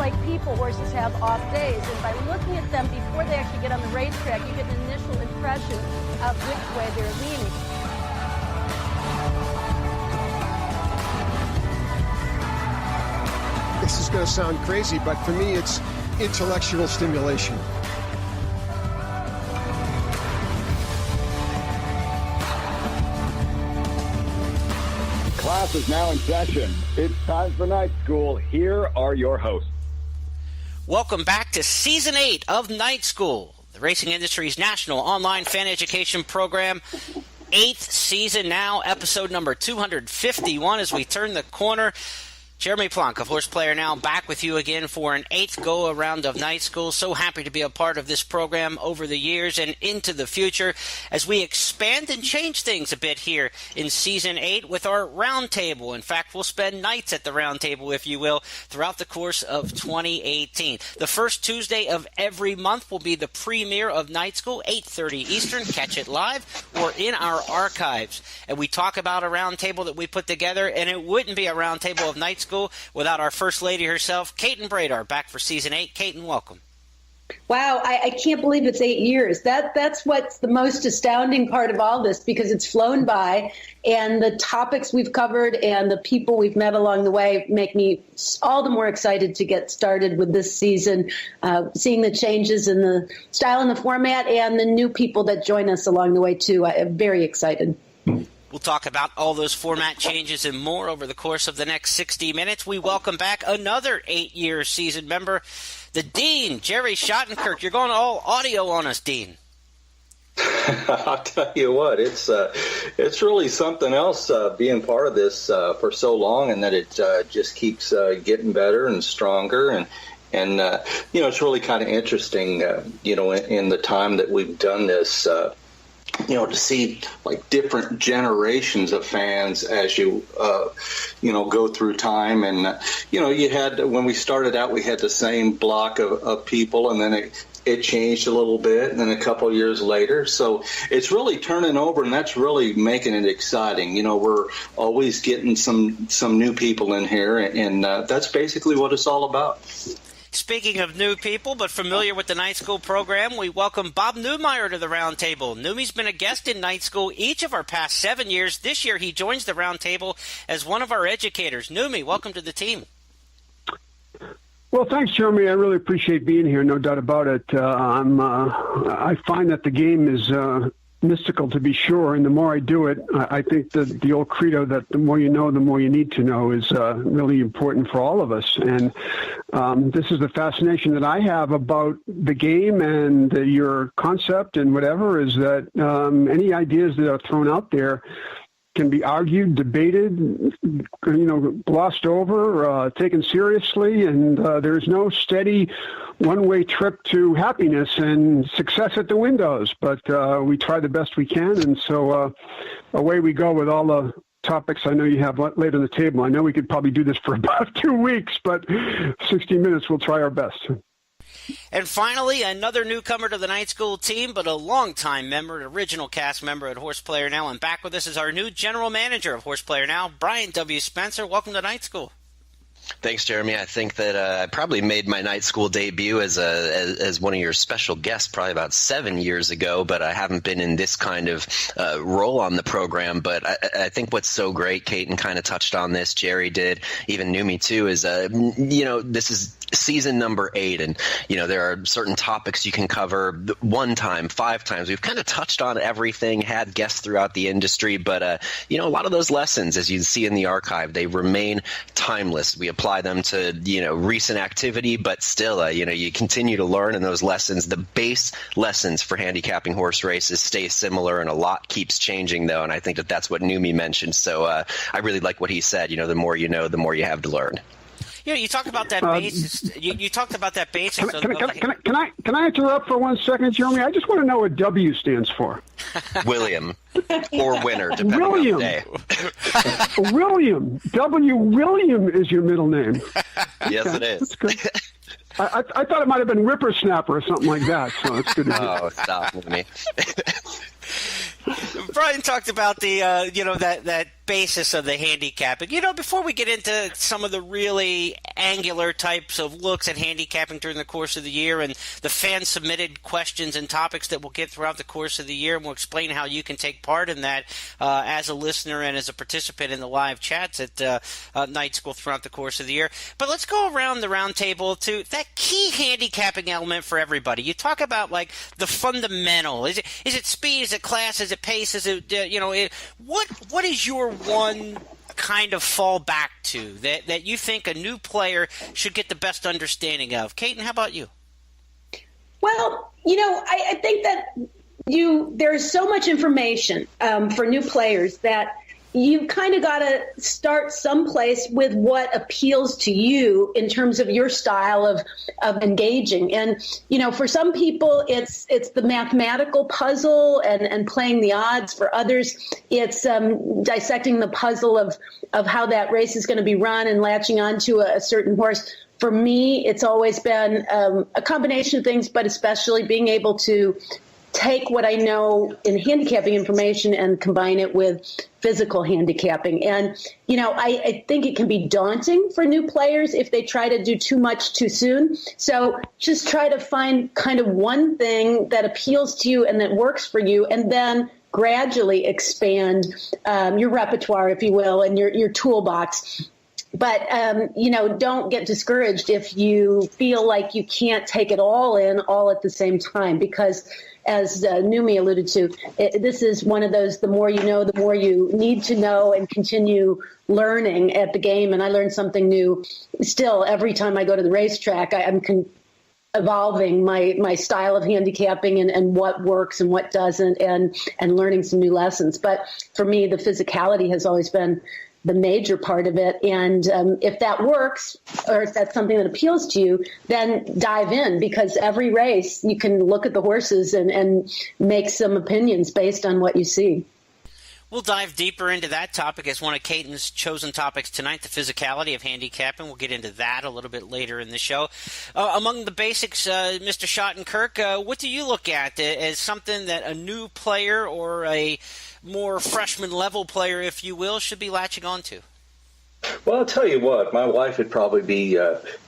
like people, horses have off days, and by looking at them before they actually get on the racetrack, you get an initial impression of which way they're leaning. This is going to sound crazy, but for me, it's intellectual stimulation. Class is now in session. It's time for night school. Here are your hosts. Welcome back to Season 8 of Night School, the racing industry's national online fan education program. 8th season now, episode number 251 as we turn the corner. Jeremy Plonk of Horse Player Now back with you again for an 8th go-around of Night School. So happy to be a part of this program over the years and into the future as we expand and change things a bit here in Season 8 with our roundtable. In fact, we'll spend nights at the roundtable, if you will, throughout the course of 2018. The first Tuesday of every month will be the premiere of Night School, 8:30 Eastern. Catch it live or in our archives. And we talk about a roundtable that we put together, and it wouldn't be a roundtable of Night School without our First Lady herself, Caton Bredar, back for Season 8. Caton, welcome. Wow, I can't believe it's 8 years. That's what's the most astounding part of all this, because it's flown by, and the topics we've covered and the people we've met along the way make me all the more excited to get started with this season, seeing the changes in the style and the format and the new people that join us along the way, too. I'm very excited. We'll talk about all those format changes and more over the course of the next 60 minutes. We welcome back another 8-year season member, the Dean, Jerry Shottenkirk. You're going all audio on us, Dean. I'll tell you what, it's really something else being part of this for so long, and that it just keeps getting better and stronger. And it's really kind of interesting, in the time that we've done this, to see like different generations of fans as you go through time. And you had, when we started out, we had the same block of people, and then it changed a little bit, and then a couple of years later. So it's really turning over, and that's really making it exciting. We're always getting some new people in here, and that's basically what it's all about. Speaking of new people, but familiar with the Night School program, we welcome Bob Neumeier to the roundtable. Neumie's been a guest in Night School each of our past 7 years. This year, he joins the roundtable as one of our educators. Neumie, welcome to the team. Well, thanks, Jeremy. I really appreciate being here, no doubt about it. I find that the game is mystical, to be sure, and the more I do it, I think that the old credo that the more you know, the more you need to know is really important for all of us. And this is the fascination that I have about the game and your concept and whatever, is that any ideas that are thrown out there can be argued, debated, glossed over, taken seriously, and there's no steady one-way trip to happiness and success at the windows. But we try the best we can, and so away we go with all the topics I know you have laid on the table. I know we could probably do this for about 2 weeks, but 60 minutes, we'll try our best. And finally, another newcomer to the Night School team, but a longtime member, an original cast member at Horse Player Now. And back with us is our new general manager of Horse Player Now, Brian W. Spencer. Welcome to Night School. Thanks, Jeremy. I think that I probably made my Night School debut as one of your special guests probably about 7 years ago, but I haven't been in this kind of role on the program. But I think what's so great, Caton kind of touched on this, Jerry did, even Neumie too, is, this is season number 8, and there are certain topics you can cover 1 time, 5 times. We've kind of touched on everything, had guests throughout the industry, but a lot of those lessons, as you see in the archive, they remain timeless. We apply them to recent activity, but still you continue to learn, and those lessons, the base lessons for handicapping horse races, stay similar, and a lot keeps changing though, and I think that's what Neumie mentioned. So I really like what he said. The more you know, the more you have to learn. You talked about that basis. You talked about that basis. Can I interrupt for 1 second, Jeremy? I just want to know what W stands for. William, or winner, depending on the day. William. W. William is your middle name. Yes, it is. That's good. I thought it might have been Whippersnapper or something like that. So it's good to hear. Oh, stop with me. Brian talked about the that basis of the handicapping. Before we get into some of the really angular types of looks at handicapping during the course of the year and the fan-submitted questions and topics that we'll get throughout the course of the year, and we'll explain how you can take part in that as a listener and as a participant in the live chats at Night School throughout the course of the year. But let's go around the round table to that key handicapping element for everybody. You talk about like the fundamental. Is it speed? Is it class? Is it pace? Is it what is your one kind of fall back to that you think a new player should get the best understanding of? Caton, how about you? Well, I think that there's so much information for new players that you kind of got to start someplace with what appeals to you in terms of your style of engaging. And, for some people, it's the mathematical puzzle and playing the odds. For others, it's dissecting the puzzle of how that race is going to be run and latching onto a certain horse. For me, it's always been a combination of things, but especially being able to take what I know in handicapping information and combine it with physical handicapping. And, I think it can be daunting for new players if they try to do too much too soon. So just try to find kind of one thing that appeals to you and that works for you, and then gradually expand your repertoire, if you will, and your toolbox. But, don't get discouraged if you feel like you can't take it all in all at the same time, because as Neumeier alluded to, this is one of those, the more you know, the more you need to know and continue learning at the game. And I learn something new still every time I go to the racetrack. I'm evolving my style of handicapping and what works and what doesn't, and learning some new lessons. But for me, the physicality has always been the major part of it. And if that works, or if that's something that appeals to you, then dive in, because every race you can look at the horses and make some opinions based on what you see. We'll dive deeper into that topic as one of Caton's chosen topics tonight, the physicality of handicapping. We'll get into that a little bit later in the show. Among the basics, Mr. Shottenkirk, what do you look at as something that a new player or a more freshman-level player, if you will, should be latching on to? Well, I'll tell you what, my wife would probably be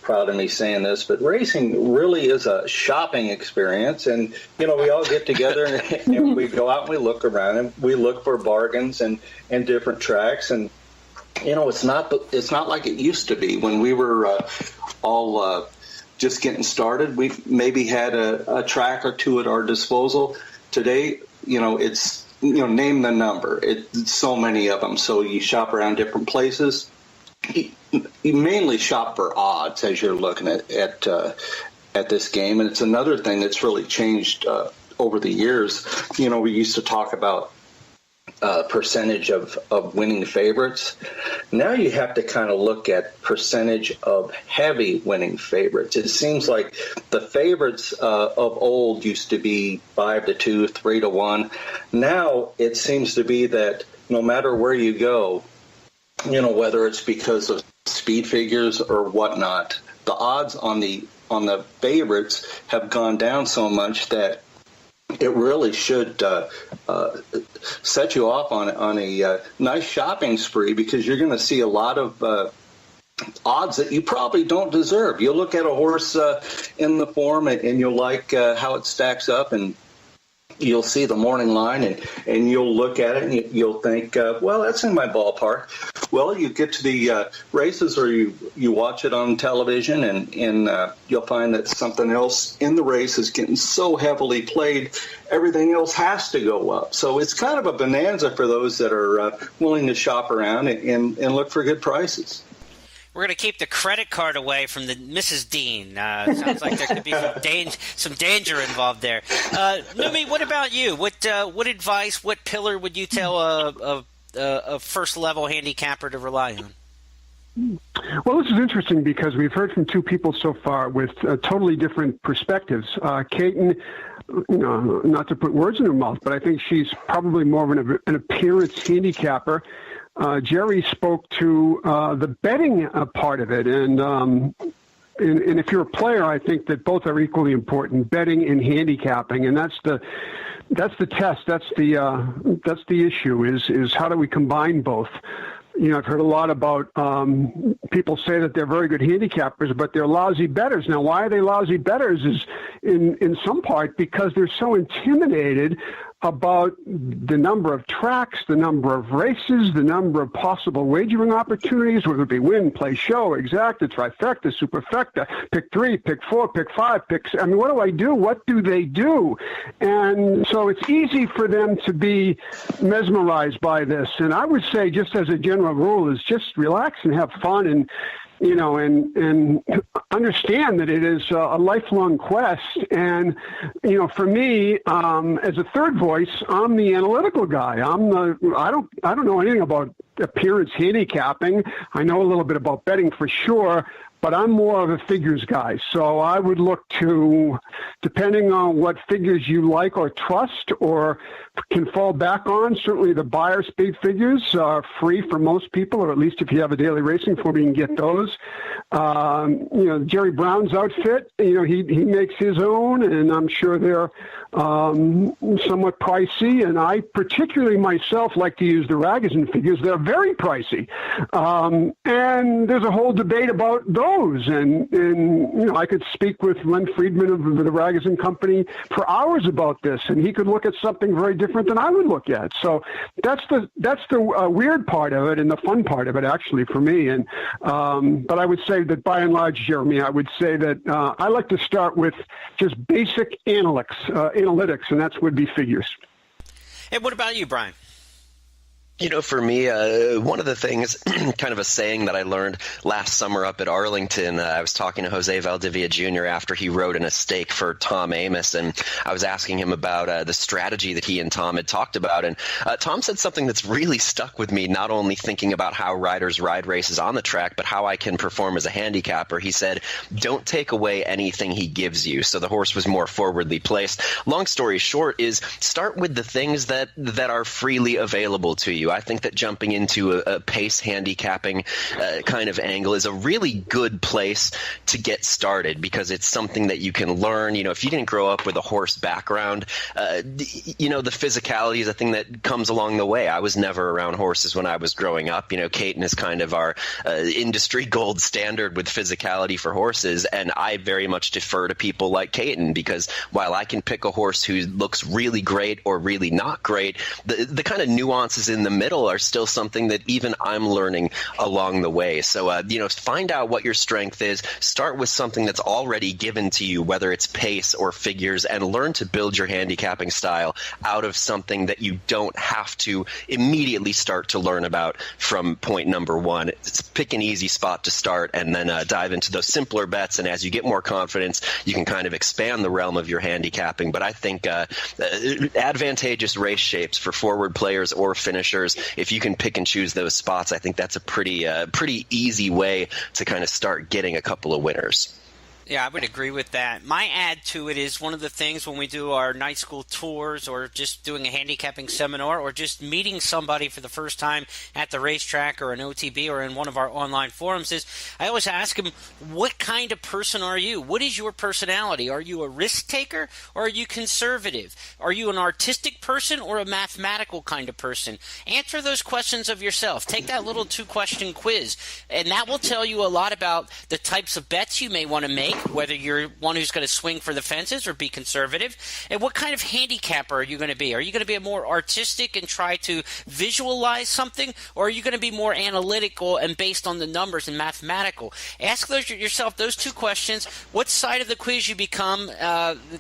proud of me saying this, but racing really is a shopping experience. And, we all get together and we go out and we look around and we look for bargains and different tracks. And, it's not like it used to be when we were all just getting started. We maybe had a track or two at our disposal. Today, it's, name the number. It's so many of them. So you shop around different places. You mainly shop for odds as you're looking at this game, and it's another thing that's really changed over the years. We used to talk about percentage of winning favorites. Now you have to kind of look at percentage of heavy winning favorites. It seems like the favorites of old used to be 5-2, 3-1. Now it seems to be that no matter where you go, whether it's because of speed figures or whatnot, the odds on the favorites have gone down so much that it really should set you off on a nice shopping spree, because you're going to see a lot of odds that you probably don't deserve. You'll look at a horse in the form and you'll like how it stacks up, and you'll see the morning line and you'll look at it and you'll think, well, that's in my ballpark. Well, you get to the races or you watch it on television and you'll find that something else in the race is getting so heavily played, everything else has to go up. So it's kind of a bonanza for those that are willing to shop around and look for good prices. We're going to keep the credit card away from the Mrs. Dean. Sounds like there could be some danger involved there. Neumeier, what about you? What advice, what pillar would you tell a first-level handicapper to rely on? Well, this is interesting because we've heard from two people so far with totally different perspectives. Caton, not to put words in her mouth, but I think she's probably more of an appearance handicapper. Jerry spoke to the betting part of it, and if you're a player, I think that both are equally important, betting and handicapping, and that's the that's the test. That's the issue. Is how do we combine both? I've heard a lot about people say that they're very good handicappers, but they're lousy bettors. Now, why are they lousy bettors is in some part because they're so intimidated about the number of tracks, the number of races, the number of possible wagering opportunities, whether it be win, play, show, exacta, trifecta, superfecta, pick 3, pick 4, pick 5, what do I do? What do they do? And so it's easy for them to be mesmerized by this. And I would say, just as a general rule, is just relax and have fun and understand that it is a lifelong quest. And, for me, as a third voice, I'm the analytical guy. I don't know anything about appearance handicapping. I know a little bit about betting for sure, but I'm more of a figures guy. So I would look to, depending on what figures you like or trust or can fall back on, certainly the buyer speed figures are free for most people, or at least if you have a daily racing form, you can get those. Jerry Brown's outfit, he makes his own, and I'm sure they're somewhat pricey. And I particularly myself like to use the Ragozin figures. They're very pricey. And there's a whole debate about those. And I could speak with Len Friedman of the Ragozin Company for hours about this, and he could look at something very different than I would look at. So that's the weird part of it and the fun part of it, actually, for me. And but I would say that by and large, Jeremy, I would say that I like to start with just basic analytics, and that would be figures. Hey, what about you, Brian? For me, one of the things, kind of a saying that I learned last summer up at Arlington, I was talking to Jose Valdivia Jr. after he rode in a stake for Tom Amis, and I was asking him about the strategy that he and Tom had talked about. And Tom said something that's really stuck with me, not only thinking about how riders ride races on the track, but how I can perform as a handicapper. He said, don't take away anything he gives you. So the horse was more forwardly placed. Long story short is start with the things that are freely available to you. I think that jumping into a pace handicapping kind of angle is a really good place to get started because it's something that you can learn. If you didn't grow up with a horse background, the physicality is a thing that comes along the way. I was never around horses when I was growing up. Caton is kind of our industry gold standard with physicality for horses, and I very much defer to people like Caton because while I can pick a horse who looks really great or really not great, the kind of nuances in the middle are still something that even I'm learning along the way. So, find out what your strength is. Start with something that's already given to you, whether it's pace or figures, and learn to build your handicapping style out of something that you don't have to immediately start to learn about from point number one. Pick an easy spot to start and then dive into those simpler bets. And as you get more confidence, you can kind of expand the realm of your handicapping. But I think advantageous race shapes for forward players or finishers, if you can pick and choose those spots, I think that's a pretty easy way to kind of start getting a couple of winners. Yeah, I would agree with that. My add to it is one of the things when we do our night school tours or just doing a handicapping seminar or just meeting somebody for the first time at the racetrack or an OTB or in one of our online forums is I always ask them, what kind of person are you? What is your personality? Are you a risk taker or are you conservative? Are you an artistic person or a mathematical kind of person? Answer those questions of yourself. Take that little 2-question quiz, and that will tell you a lot about the types of bets you may want to make, whether you're one who's going to swing for the fences or be conservative, and what kind of handicapper are you going to be? Are you going to be a more artistic and try to visualize something, or are you going to be more analytical and based on the numbers and mathematical? Ask yourself those 2 questions. What side of the quiz you become,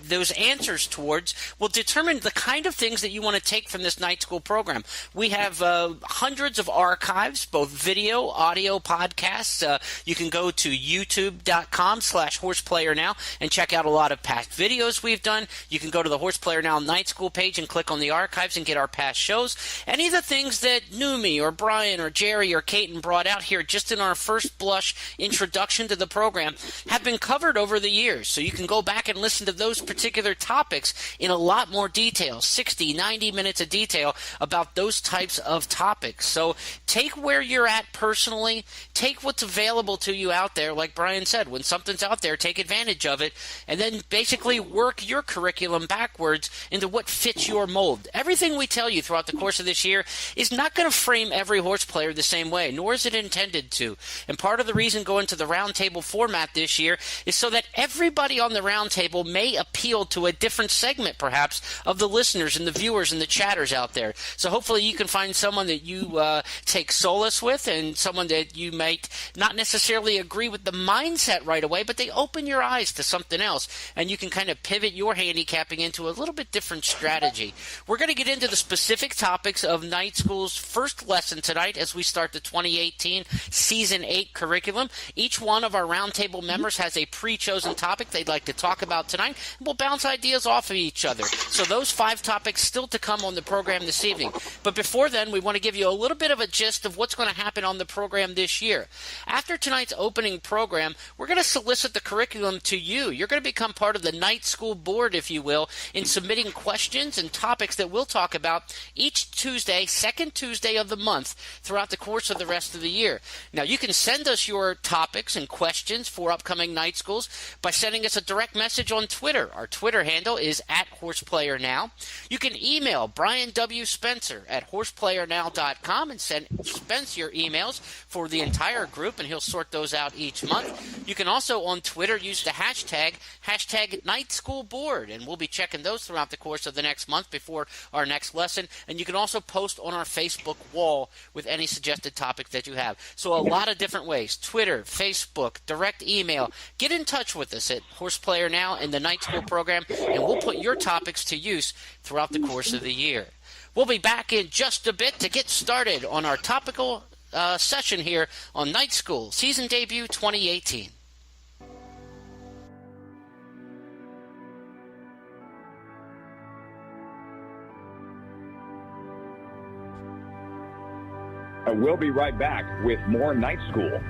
those answers towards will determine the kind of things that you want to take from this night school program. We have hundreds of archives, both video, audio, podcasts. You can go to youtube.com/horseplayer now and check out a lot of past videos we've done. You can go to the Horseplayer Now Night School page and click on the archives and get our past shows. Any of the things that Neumeier or Brian or Jerry or Caton brought out here just in our first blush introduction to the program have been covered over the years. So you can go back and listen to those particular topics in a lot more detail, 60, 90 minutes of detail about those types of topics. So take where you're at personally, take what's available to you out there. Like Brian said, when something's out there, take advantage of it, and then basically work your curriculum backwards into what fits your mold. Everything we tell you throughout the course of this year is not going to frame every horse player the same way, nor is it intended to. And part of the reason going to the roundtable format this year is so that everybody on the roundtable may appeal to a different segment, perhaps, of the listeners and the viewers and the chatters out there. So hopefully you can find someone that you take solace with, and someone that you might not necessarily agree with the mindset right away, but they open your eyes to something else, and you can kind of pivot your handicapping into a little bit different strategy. We're going to get into the specific topics of Night School's first lesson tonight as we start the 2018 Season 8 curriculum. Each one of our roundtable members has a pre-chosen topic they'd like to talk about tonight, and we'll bounce ideas off of each other. So those 5 topics still to come on the program this evening. But before then, we want to give you a little bit of a gist of what's going to happen on the program this year. After tonight's opening program, we're going to solicit the curriculum to you. You're going to become part of the Night School board, if you will, in submitting questions and topics that we'll talk about each Tuesday, second Tuesday of the month, throughout the course of the rest of the year. Now, you can send us your topics and questions for upcoming Night Schools by sending us a direct message on Twitter. Our Twitter handle is @horseplayernow. You can email Brian W. Spencer at horseplayernow.com and send Spence your emails for the entire group, and he'll sort those out each month. You can also on Twitter use the hashtag Night School Board, and we'll be checking those throughout the course of the next month before our next lesson. And you can also post on our Facebook wall with any suggested topic that you have. So a lot of different ways: Twitter, Facebook, direct email. Get in touch with us at Horseplayer Now and the Night School program, and we'll put your topics to use throughout the course of the year. We'll be back in just a bit to get started on our topical session here on Night School, season debut 2018. And we'll be right back with more Night School.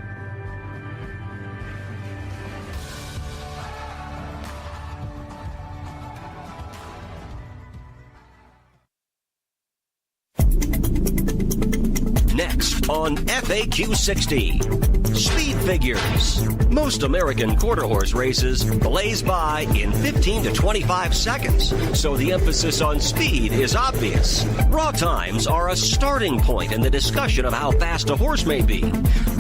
Next on FAQ 60, speed figures. Most American quarter horse races blaze by in 15 to 25 seconds, so the emphasis on speed is obvious. Raw times are a starting point in the discussion of how fast a horse may be,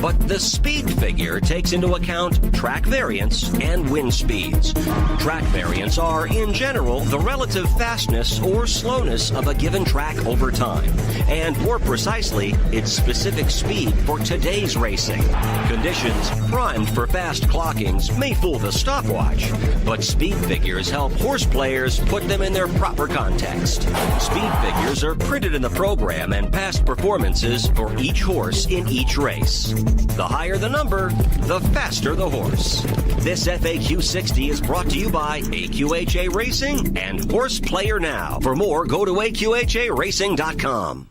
but the speed figure takes into account track variance and wind speeds. Track variance are, in general, the relative fastness or slowness of a given track over time, and more precisely, its specific speed for today's racing. Conditions primed for fast clockings may fool the stopwatch, but speed figures help horse players put them in their proper context. Speed figures are printed in the program and past performances for each horse in each race. The higher the number, the faster the horse. This FAQ 60 is brought to you by AQHA Racing and Horse Player Now. For more, go to AQHARacing.com.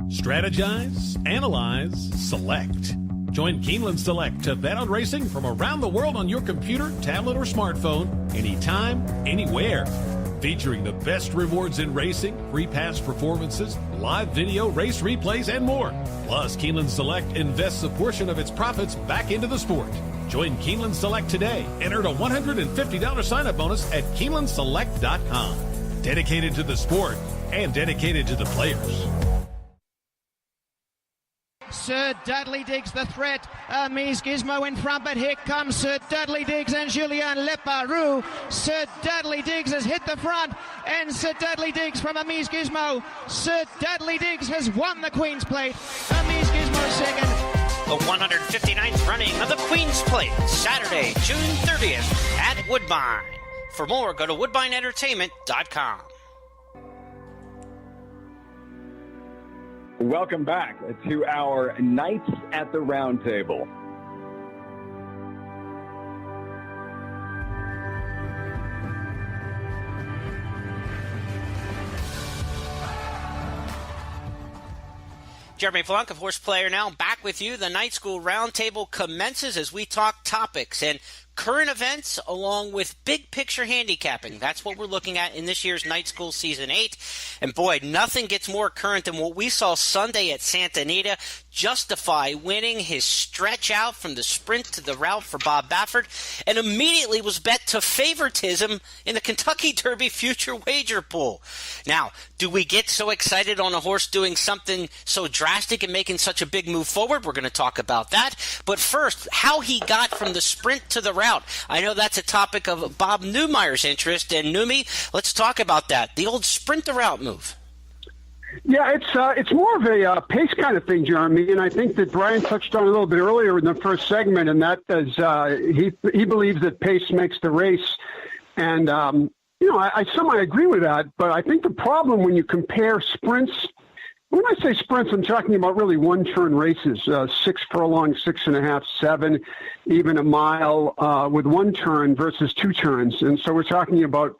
Strategize, analyze, select. Join Keeneland Select to bet on racing from around the world on your computer, tablet, or smartphone, anytime, anywhere. Featuring the best rewards in racing, free pass performances, live video, race replays, and more. Plus, Keeneland Select invests a portion of its profits back into the sport. Join Keeneland Select today and earn a $150 sign-up bonus at KeenelandSelect.com. Dedicated to the sport and dedicated to the players. Sir Dudley Diggs the threat. Mies Gizmo in front, but here comes Sir Dudley Diggs and Julien Leparoux. Sir Dudley Diggs has hit the front, and Sir Dudley Diggs from Mies Gizmo. Sir Dudley Diggs has won the Queen's Plate. Mies Gizmo second. The 159th running of the Queen's Plate, Saturday, June 30th at Woodbine. For more, go to woodbineentertainment.com. Welcome back to our Nights at the Roundtable. Jeremy Plonk of Horse Player Now, back with you. The Night School Roundtable commences as we talk topics and current events along with big picture handicapping. That's what we're looking at in this year's Night School Season 8. And boy, nothing gets more current than what we saw Sunday at Santa Anita. Justify winning his stretch out from the sprint to the route for Bob Baffert, and immediately was bet to favoritism in the Kentucky Derby future wager pool. Now, do we get so excited on a horse doing something so drastic and making such a big move forward? We're going to talk about that. But first, how he got from the sprint to the route. I know that's a topic of Bob Neumeier's interest. And Neumi, let's talk about that. The old sprint to route move. Yeah, it's more of a pace kind of thing, Jeremy, and I think that Brian touched on a little bit earlier in the first segment, and that is he believes that pace makes the race, and I semi agree with that. But I think the problem when you compare sprints, when I say sprints, I'm talking about really one-turn races, 6 furlongs, 6.5, 7, even a mile with one turn versus 2 turns, and so we're talking about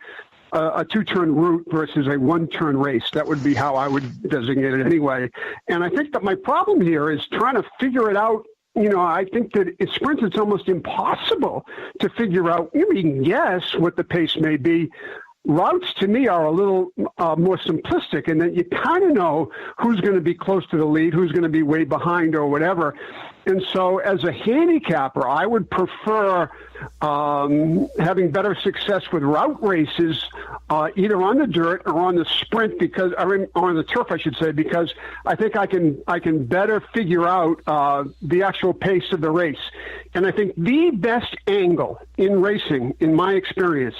a 2-turn route versus a 1-turn race. That would be how I would designate it anyway. And I think that my problem here is trying to figure it out. I think that in sprints, it's almost impossible to figure out. You can guess what the pace may be. Routes, to me, are a little more simplistic in that you kind of know who's going to be close to the lead, who's going to be way behind or whatever. And so as a handicapper, I would prefer having better success with route races, either on the dirt or on the sprint, or on the turf, I should say, because I think I can better figure out the actual pace of the race. And I think the best angle in racing, in my experience,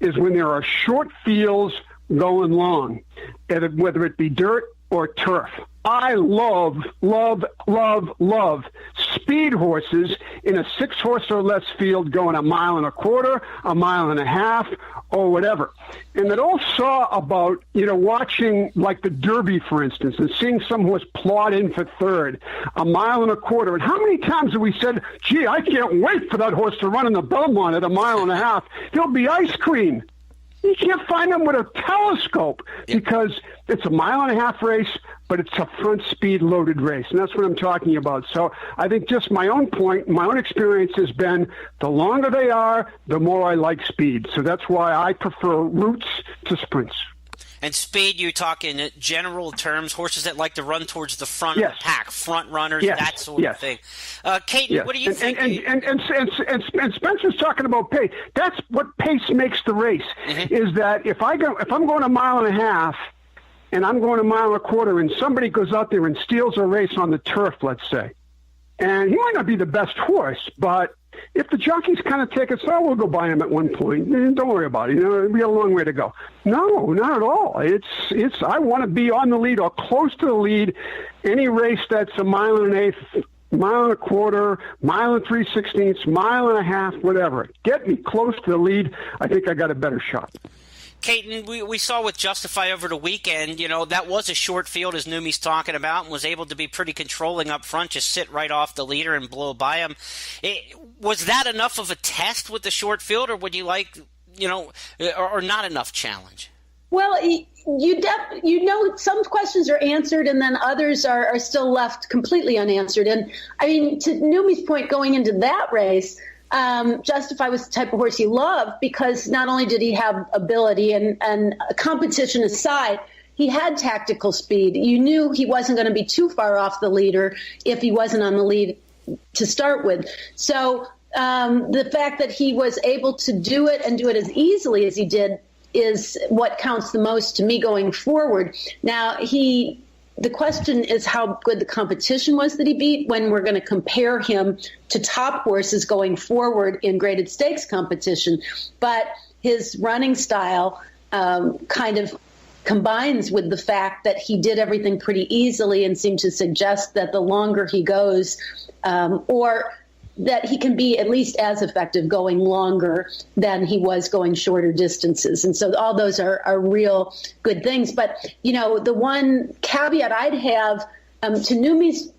is when there are short fields going long, whether it be dirt or turf. I love speed horses in a 6-horse or less field going 1.25 miles, 1.5 miles, or whatever. And it all saw about, watching like the Derby, for instance, and seeing some horse plod in for third, 1.25 miles. And how many times have we said, gee, I can't wait for that horse to run in the Belmont at 1.5 miles. He'll be ice cream. You can't find them with a telescope because it's 1.5 mile race, but it's a front speed loaded race. And that's what I'm talking about. So I think just my own point, my own experience has been the longer they are, the more I like speed. So that's why I prefer routes to sprints. And speed, you talk in general terms, horses that like to run towards the front of the pack, front runners, that sort of thing. Caton, what do you think? And Spencer's talking about pace. That's what pace makes the race, is that if I'm going 1.5 miles and I'm going 1.25 miles and somebody goes out there and steals a race on the turf, let's say, and he might not be the best horse, but if the jockeys kind of take it, so we'll go by him at one point. Don't worry about it. We got a long way to go. No, not at all. It's. I want to be on the lead or close to the lead. Any race that's 1.1 miles, 1.25 miles, 1 3/16, 1.5 miles, whatever. Get me close to the lead. I think I got a better shot. Caton, we saw with Justify over the weekend, that was a short field, as Neumi's talking about, and was able to be pretty controlling up front, just sit right off the leader and blow by him. Was that enough of a test with the short field, or would you like, or not enough challenge? Well, some questions are answered and then others are still left completely unanswered. And I mean, to Neumi's point, going into that race, Justify was the type of horse he loved because not only did he have ability and competition aside, he had tactical speed. You knew he wasn't going to be too far off the leader if he wasn't on the lead to start with. So the fact that he was able to do it and do it as easily as he did is what counts the most to me going forward. Now, the question is how good the competition was that he beat when we're going to compare him to top horses going forward in graded stakes competition. But his running style kind of combines with the fact that he did everything pretty easily and seemed to suggest that the longer he goes, or that he can be at least as effective going longer than he was going shorter distances. And so all those are real good things. But, the one caveat I'd have to Neumi's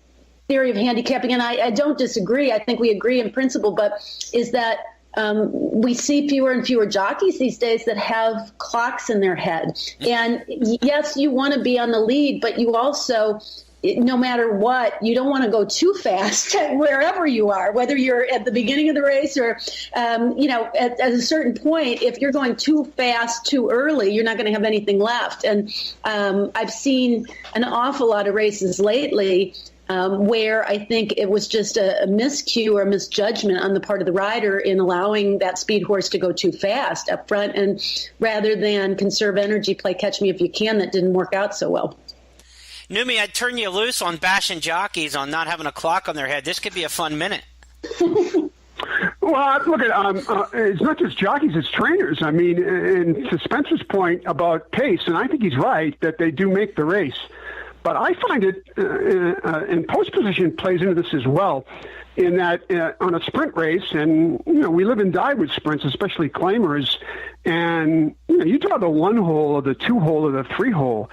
theory of handicapping, and I don't disagree, I think we agree in principle, but is that we see fewer and fewer jockeys these days that have clocks in their head. And yes, you want to be on the lead, but you also no matter what, you don't want to go too fast wherever you are, whether you're at the beginning of the race or, at a certain point, if you're going too fast too early, you're not going to have anything left. And I've seen an awful lot of races lately where I think it was just a miscue or misjudgment on the part of the rider in allowing that speed horse to go too fast up front, and rather than conserve energy, play catch me if you can, that didn't work out so well. Neumeier, I'd turn you loose on bashing jockeys on not having a clock on their head. This could be a fun minute. Well, look at it's not just jockeys; it's trainers. I mean, and to Spencer's point about pace, and I think he's right that they do make the race. But I find it, and post position plays into this as well, in that on a sprint race, and we live and die with sprints, especially claimers, and you draw the 1 hole or the 2 hole or the 3 hole.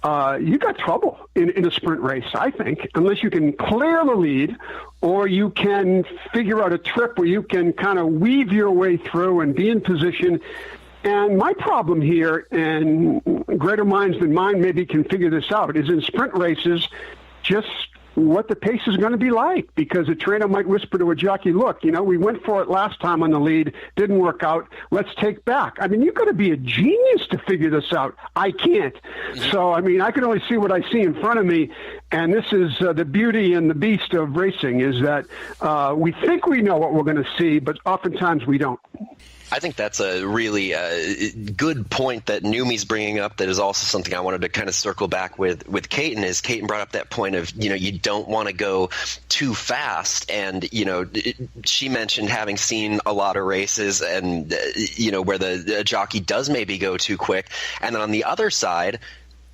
You got trouble in a sprint race, I think, unless you can clear the lead or you can figure out a trip where you can kind of weave your way through and be in position. And my problem here, and greater minds than mine maybe can figure this out, is in sprint races, just what the pace is going to be like, because a trainer might whisper to a jockey, look, we went for it last time on the lead, didn't work out, let's take back. I mean, you've got to be a genius to figure this out. I can't. So, I mean, I can only see what I see in front of me, and this is the beauty and the beast of racing, is that we think we know what we're going to see, but oftentimes we don't. I think that's a really good point that Neumeier's bringing up. That is also something I wanted to kind of circle back with Caton. Is Caton brought up that point of you don't want to go too fast, and she mentioned having seen a lot of races and where the jockey does maybe go too quick, and then on the other side,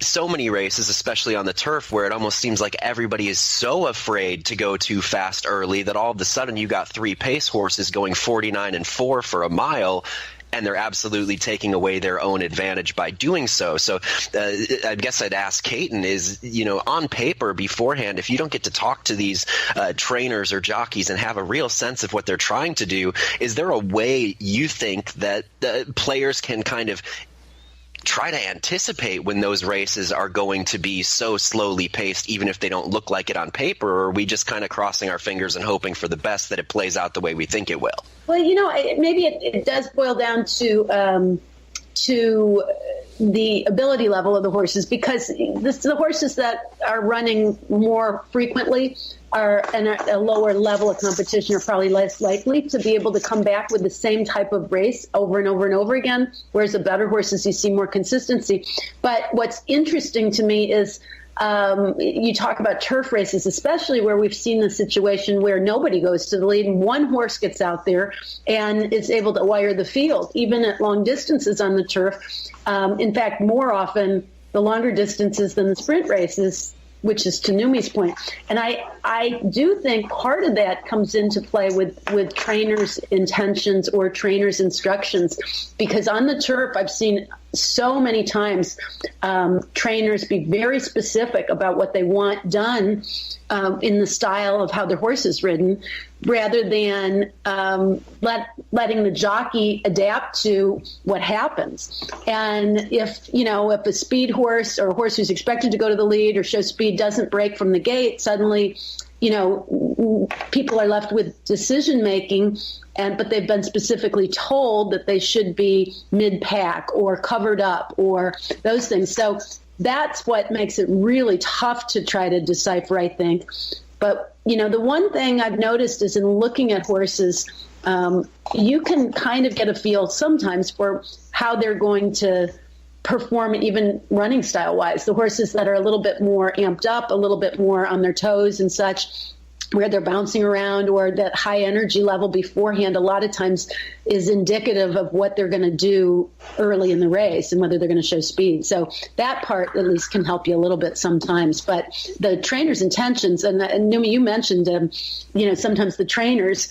so many races, especially on the turf, where it almost seems like everybody is so afraid to go too fast early that all of a sudden you got 3 pace horses going 49 and 4 for a mile, and they're absolutely taking away their own advantage by doing so. So I guess I'd ask Caton is, on paper beforehand, if you don't get to talk to these trainers or jockeys and have a real sense of what they're trying to do, is there a way you think that players can kind of try to anticipate when those races are going to be so slowly paced, even if they don't look like it on paper, or are we just kind of crossing our fingers and hoping for the best that it plays out the way we think it will? Well, maybe it does boil down to the ability level of the horses, because the horses that are running more frequently are at a lower level of competition are probably less likely to be able to come back with the same type of race over and over and over again, whereas the better horses, you see more consistency. But what's interesting to me is you talk about turf races, especially where we've seen the situation where nobody goes to the lead and one horse gets out there and is able to wire the field, even at long distances on the turf. In fact, more often the longer distances than the sprint races, which is to Neumeier's point. And I do think part of that comes into play with trainers' intentions or trainers' instructions, because on the turf, I've seen so many times trainers be very specific about what they want done in the style of how their horse is ridden, rather than letting the jockey adapt to what happens. And if a speed horse or a horse who's expected to go to the lead or show speed doesn't break from the gate, suddenly, people are left with decision making, but they've been specifically told that they should be mid-pack or covered up or those things. So that's what makes it really tough to try to decipher, I think. But, the one thing I've noticed is in looking at horses, you can kind of get a feel sometimes for how they're going to perform, even running style-wise. The horses that are a little bit more amped up, a little bit more on their toes and such, where they're bouncing around, or that high energy level beforehand, a lot of times is indicative of what they're going to do early in the race and whether they're going to show speed. So that part at least can help you a little bit sometimes. But the trainer's intentions, and Neumeier, you mentioned, sometimes the trainers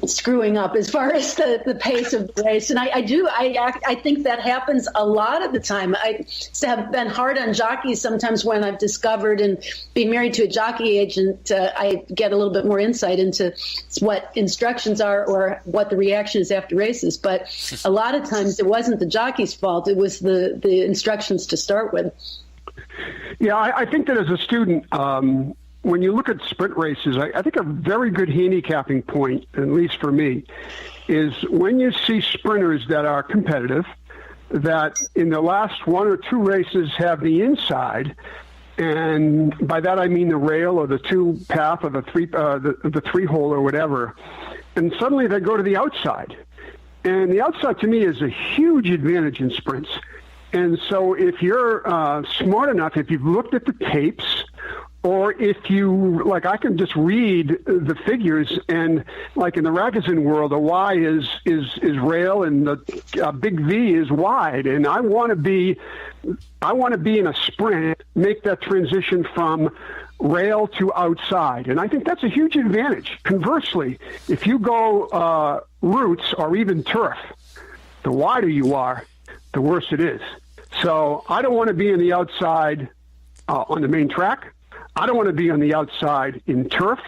screwing up as far as the pace of the race. And I think that happens a lot of the time. I have been hard on jockeys sometimes when I've discovered, and being married to a jockey agent, I get a little bit more insight into what instructions are or what the reaction is after races. But a lot of times it wasn't the jockey's fault. It was the instructions to start with. Yeah, I think that as a student, when you look at sprint races, I think a very good handicapping point, at least for me, is when you see sprinters that are competitive, that in the last one or two races have the inside, and by that I mean the rail or the two path or the three hole or whatever, and suddenly they go to the outside. And the outside to me is a huge advantage in sprints. And so if you're smart enough, if you've looked at the tapes, or if you, like, I can just read the figures, and like in the Ragozin world, a Y is rail and the big V is wide. And I want to be in a sprint, make that transition from rail to outside. And I think that's a huge advantage. Conversely, if you go roots or even turf, the wider you are, the worse it is. So I don't want to be on the outside on the main track. I don't want to be on the outside in turf.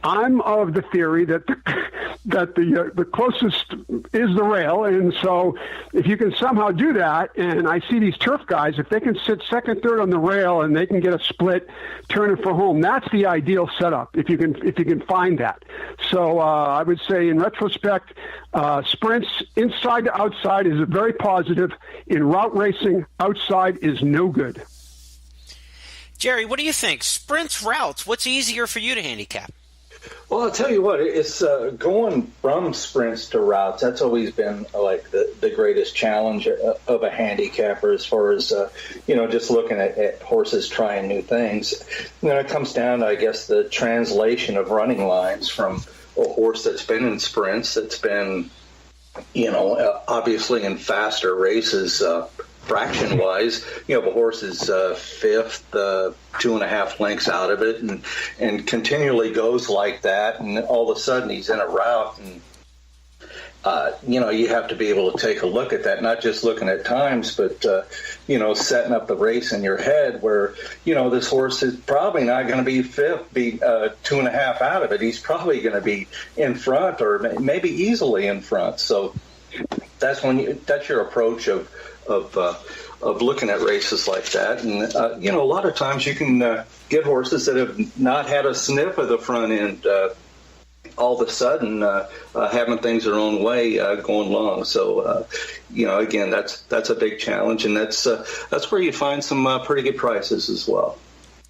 I'm of the theory that the closest is the rail, and so if you can somehow do that, and I see these turf guys, if they can sit second, third on the rail, and they can get a split, turn it for home, that's the ideal setup. If you can find that. So I would say, in retrospect, sprints inside to outside is very positive. In route racing, outside is no good. Jerry, what do you think? Sprints, routes, what's easier for you to handicap? Well, I'll tell you what, it's going from sprints to routes. That's always been like the greatest challenge of a handicapper, as far as, just looking at horses trying new things. It comes down to, I guess, the translation of running lines from a horse that's been in sprints, that's been, obviously in faster races, fraction-wise, the horse is fifth, 2.5 lengths out of it, and continually goes like that, and all of a sudden he's in a route, and you have to be able to take a look at that, not just looking at times, but setting up the race in your head, where this horse is probably not going to be fifth, be 2.5 out of it. He's probably going to be in front, or maybe easily in front. So that's your approach of looking at races like that. And, a lot of times you can get horses that have not had a sniff of the front end all of a sudden having things their own way going long. So, again, that's a big challenge, and that's where you find some pretty good prices as well.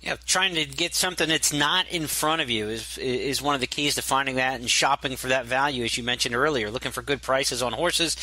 Yeah, trying to get something that's not in front of you is one of the keys to finding that, and shopping for that value, as you mentioned earlier, looking for good prices on horses,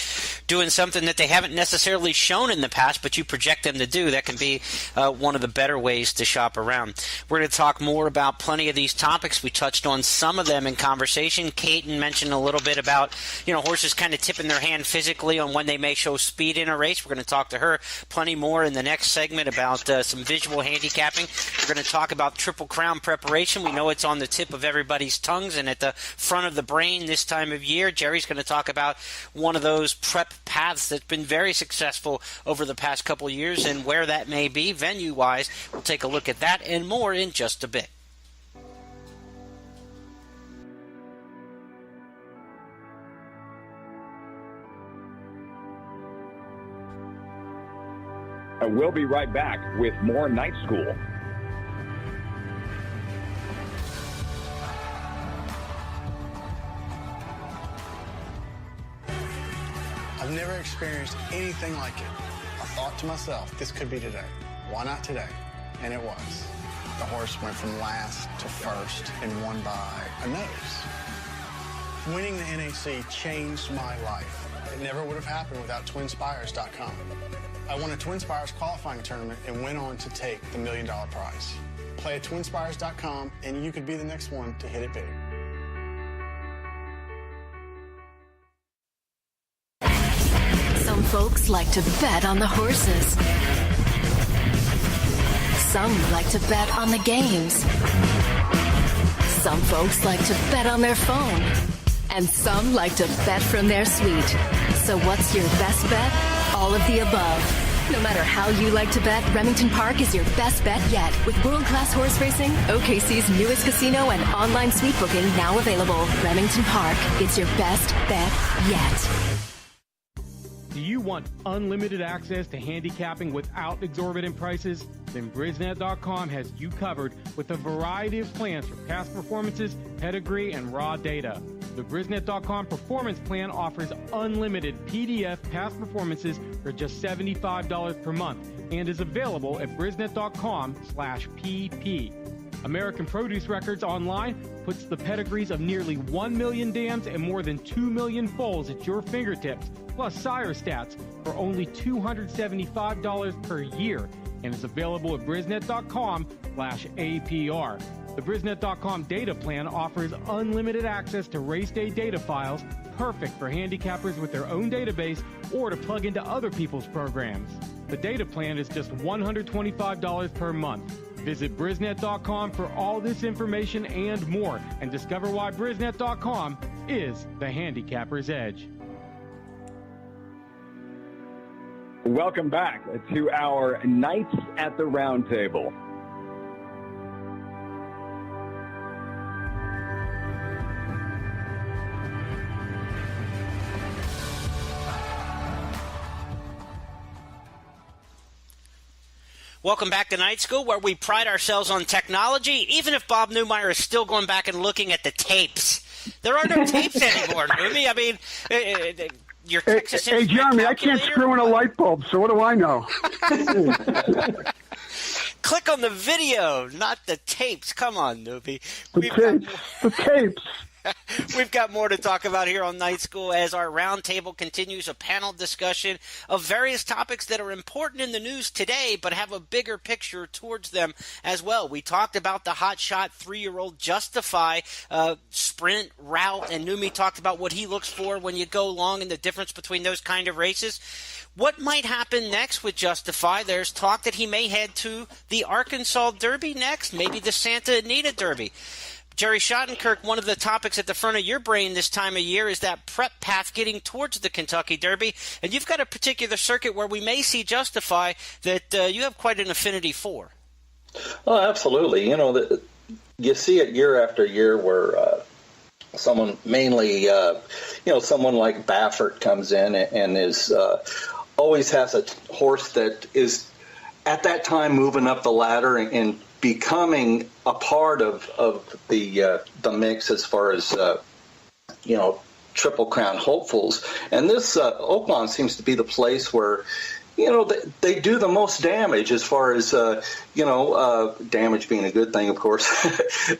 doing something that they haven't necessarily shown in the past, but you project them to do. That can be one of the better ways to shop around. We're going to talk more about plenty of these topics. We touched on some of them in conversation. Caton mentioned a little bit about, horses kind of tipping their hand physically on when they may show speed in a race. We're going to talk to her plenty more in the next segment about some visual handicapping. We're going to talk about Triple Crown preparation. We know it's on the tip of everybody's tongues and at the front of the brain this time of year. Jerry's going to talk about one of those prep paths that's been very successful over the past couple of years, and where that may be venue-wise. We'll take a look at that and more in just a bit. And we'll be right back with more Night School. I've never experienced anything like it. I thought to myself, this could be today. Why not today? And it was. The horse went from last to first and won by a nose. Winning the NAC changed my life. It never would have happened without TwinSpires.com. I won a TwinSpires qualifying tournament and went on to take the $1 million prize. Play at TwinSpires.com and you could be the next one to hit it big. Some folks like to bet on the horses. Some like to bet on the games. Some folks like to bet on their phone. And some like to bet from their suite. So what's your best bet? All of the above. No matter how you like to bet, Remington Park is your best bet yet. With world-class horse racing, OKC's newest casino, and online suite booking now available. Remington Park, it's your best bet yet. Do you want unlimited access to handicapping without exorbitant prices? then Brisnet.com has you covered with a variety of plans for past performances, pedigree, and raw data. The Brisnet.com Performance Plan offers unlimited PDF past performances for just $75 per month and is available at Brisnet.com/PP. American Produce Records Online puts the pedigrees of nearly 1 million dams and more than 2 million foals at your fingertips, plus sire stats for only $275 per year, and is available at Brisnet.com/APR. The Brisnet.com data plan offers unlimited access to race day data files, perfect for handicappers with their own database or to plug into other people's programs. The data plan is just $125 per month. Visit Brisnet.com for all this information and more, and discover why Brisnet.com is the handicapper's edge. Welcome back to our Knights at the Roundtable. Welcome back to Night School, where we pride ourselves on technology, even if Bob Neumeier is still going back and looking at the tapes. There are no tapes anymore, Neumeier. I mean, your Texas Hey, Jeremy, I can't screw in a light bulb, so what do I know? Click on the video, not the tapes. Come on, Neumeier. The tapes. We've got more to talk about here on Night School as our roundtable continues, a panel discussion of various topics that are important in the news today but have a bigger picture towards them as well. We talked about the hotshot 3-year-old Justify sprint route, and Neumeier talked about what he looks for when you go long and the difference between those kind of races. What might happen next with Justify? There's talk that he may head to the Arkansas Derby next, maybe the Santa Anita Derby. Jerry Shottenkirk, one of the topics at the front of your brain this time of year is that prep path getting towards the Kentucky Derby, and you've got a particular circuit where we may see Justify that you have quite an affinity for. Oh, absolutely. You know, you see it year after year where someone, mainly, someone like Baffert comes in and is always has a horse that is at that time moving up the ladder and becoming a part of the mix as far as Triple Crown hopefuls. And this Oaklawn seems to be the place where they do the most damage as far as damage being a good thing, of course,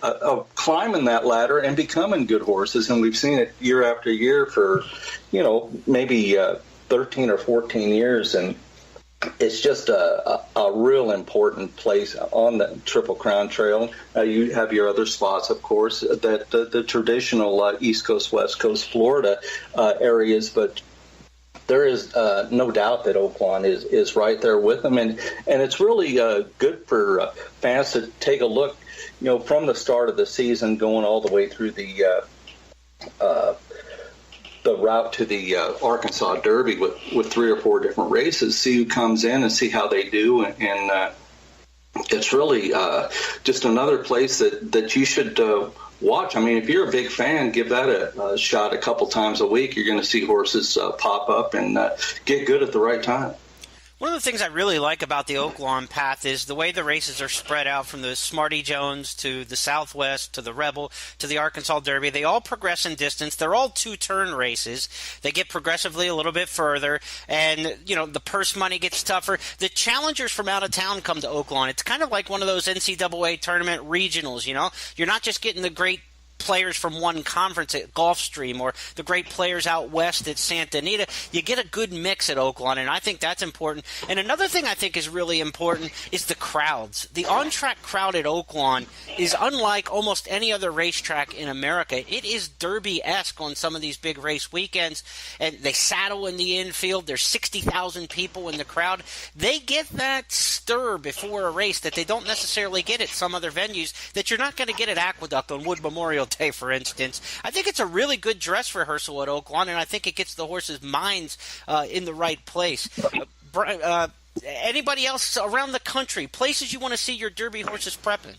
of climbing that ladder and becoming good horses. And we've seen it year after year for maybe 13 or 14 years, and it's just a real important place on the Triple Crown Trail. You have your other spots, of course, that the traditional East Coast, West Coast, Florida areas, but there is no doubt that Oaklawn is right there with them, and it's really good for fans to take a look, from the start of the season going all the way through the route to the Arkansas Derby with 3 or 4 different races, see who comes in and see how they do. And it's really just another place that you should watch. I mean, if you're a big fan, give that a shot a couple times a week. You're going to see horses pop up and get good at the right time. One of the things I really like about the Oaklawn path is the way the races are spread out from the Smarty Jones to the Southwest to the Rebel to the Arkansas Derby. They all progress in distance. They're all 2-turn races. They get progressively a little bit further, and the purse money gets tougher. The challengers from out of town come to Oaklawn. It's kind of like one of those NCAA tournament regionals. You're not just getting the great players from one conference at Gulfstream or the great players out west at Santa Anita. You get a good mix at Oaklawn, and I think that's important. And another thing I think is really important is the crowds. The on-track crowd at Oaklawn is unlike almost any other racetrack in America. It is Derby-esque on some of these big race weekends, and they saddle in the infield. There's 60,000 people in the crowd. They get that stir before a race that they don't necessarily get at some other venues that you're not going to get at Aqueduct on Wood Memorial Day, for instance. I think it's a really good dress rehearsal at Oaklawn, and I think it gets the horses' minds in the right place. Anybody else around the country, places you want to see your Derby horses prepping?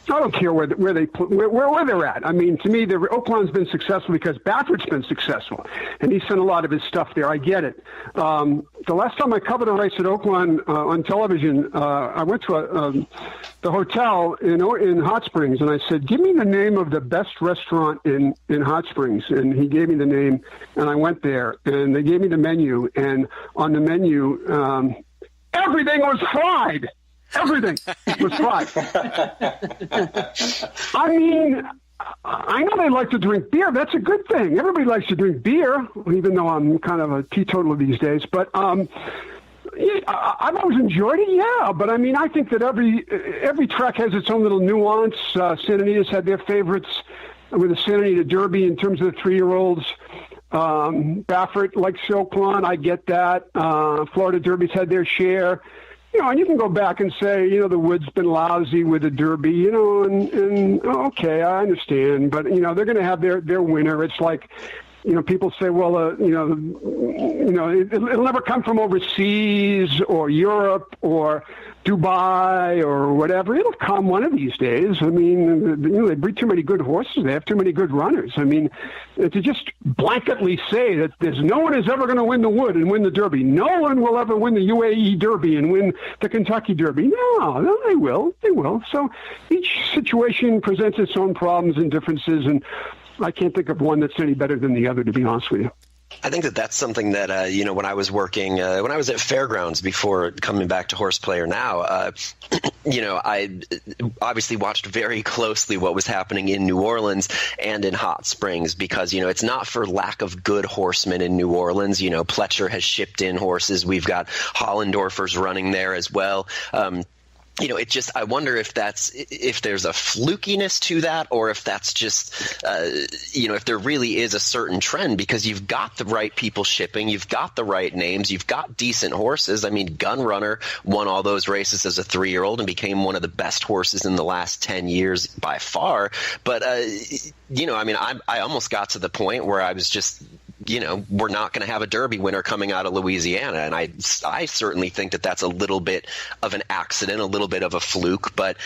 I don't care where they're at. I mean, to me, Oaklawn's been successful because Baffert's been successful, and he sent a lot of his stuff there. I get it. The last time I covered a race at Oaklawn on television, I went to the hotel in Hot Springs, and I said, "Give me the name of the best restaurant in Hot Springs." And he gave me the name, and I went there, and they gave me the menu, and on the menu, everything was fried. Everything was fried. I mean, I know they like to drink beer. That's a good thing. Everybody likes to drink beer, even though I'm kind of a teetotaler these days. But I've always enjoyed it, yeah. But, I mean, I think that every track has its own little nuance. Santa Anita's had their favorites with the Santa Anita Derby in terms of the 3-year-olds. Baffert likes Oaklawn. I get that. Florida Derby's had their share. You know, and you can go back and say, you know, the Wood's been lousy with the Derby, you know, and okay, I understand. But, you know, they're going to have their winner. It's like, you know, people say, well, it'll never come from overseas or Europe or Dubai or whatever. It'll come one of these days. I mean, you know, they breed too many good horses. They have too many good runners. I mean, to just blanketly say that there's no one is ever going to win the Wood and win the Derby. No one will ever win the UAE Derby and win the Kentucky Derby. No, they will. They will. So each situation presents its own problems and differences, and I can't think of one that's any better than the other, to be honest with you. I think that's something that, you know, when I was working, when I was at Fairgrounds before coming back to Horseplayer now, you know, I obviously watched very closely what was happening in New Orleans and in Hot Springs because, you know, it's not for lack of good horsemen in New Orleans. You know, Pletcher has shipped in horses. We've got Hollendorfers running there as well. You know, I wonder if there's a flukiness to that, or if that's just, you know, if there really is a certain trend, because you've got the right people shipping, you've got the right names, you've got decent horses. I mean, Gunrunner won all those races as a 3-year-old and became one of the best horses in the last 10 years by far. But, you know, I mean, I almost got to the point where I was just, you know, we're not going to have a Derby winner coming out of Louisiana. And I certainly think that that's a little bit of an accident, a little bit of a fluke. But,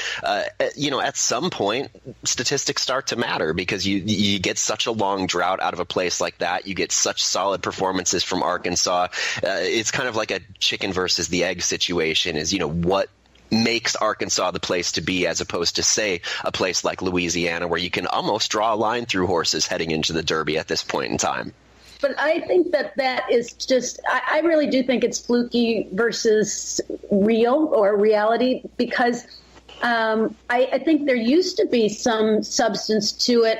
you know, at some point, statistics start to matter because you get such a long drought out of a place like that. You get such solid performances from Arkansas. It's kind of like a chicken versus the egg situation is, you know, what makes Arkansas the place to be as opposed to, say, a place like Louisiana where you can almost draw a line through horses heading into the Derby at this point in time. But I think that is just, I really do think it's fluky versus real or reality because I think there used to be some substance to it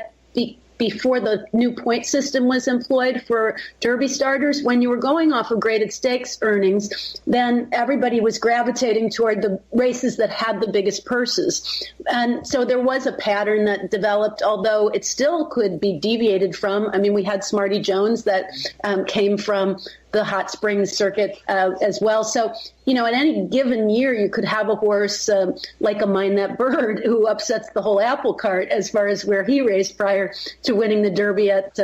before the new point system was employed for Derby starters. When you were going off of graded stakes earnings, then everybody was gravitating toward the races that had the biggest purses. And so there was a pattern that developed, although it still could be deviated from. I mean, we had Smarty Jones that came from the Hot Springs circuit as well. So, you know, in any given year, you could have a horse like a Mind That Bird who upsets the whole apple cart as far as where he raced prior to winning the Derby at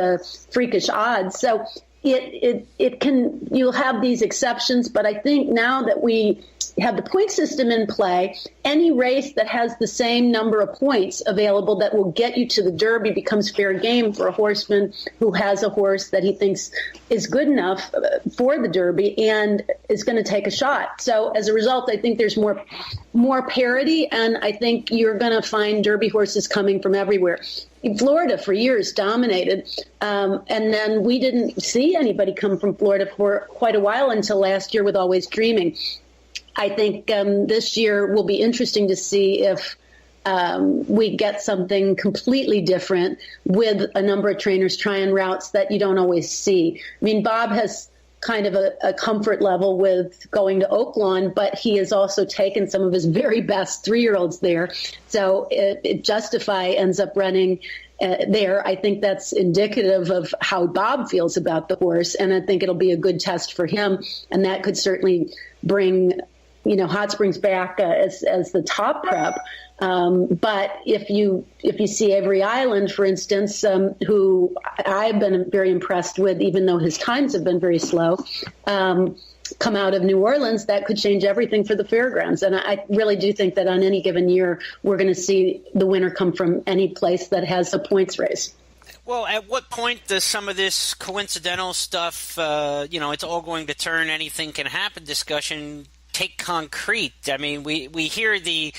freakish odds. So it can, you'll have these exceptions, but I think now that we have the point system in play, any race that has the same number of points available that will get you to the Derby becomes fair game for a horseman who has a horse that he thinks is good enough for the Derby and is going to take a shot. So as a result, I think there's more parity, and I think you're going to find Derby horses coming from everywhere. Florida for years dominated, and then we didn't see anybody come from Florida for quite a while until last year with Always Dreaming. I think this year will be interesting to see if we get something completely different with a number of trainers trying routes that you don't always see. I mean, Bob has kind of a comfort level with going to Oaklawn, but he has also taken some of his very best 3-year-olds there. So if Justify ends up running there, I think that's indicative of how Bob feels about the horse, and I think it'll be a good test for him, and that could certainly bring Hot Springs back as the top prep. But if you see Avery Island, for instance, who I've been very impressed with, even though his times have been very slow, come out of New Orleans, that could change everything for the fairgrounds. And I really do think that on any given year, we're going to see the winner come from any place that has a points race. Well, at what point does some of this coincidental stuff, it's all going to turn, anything can happen discussion, take concrete? I mean, we hear the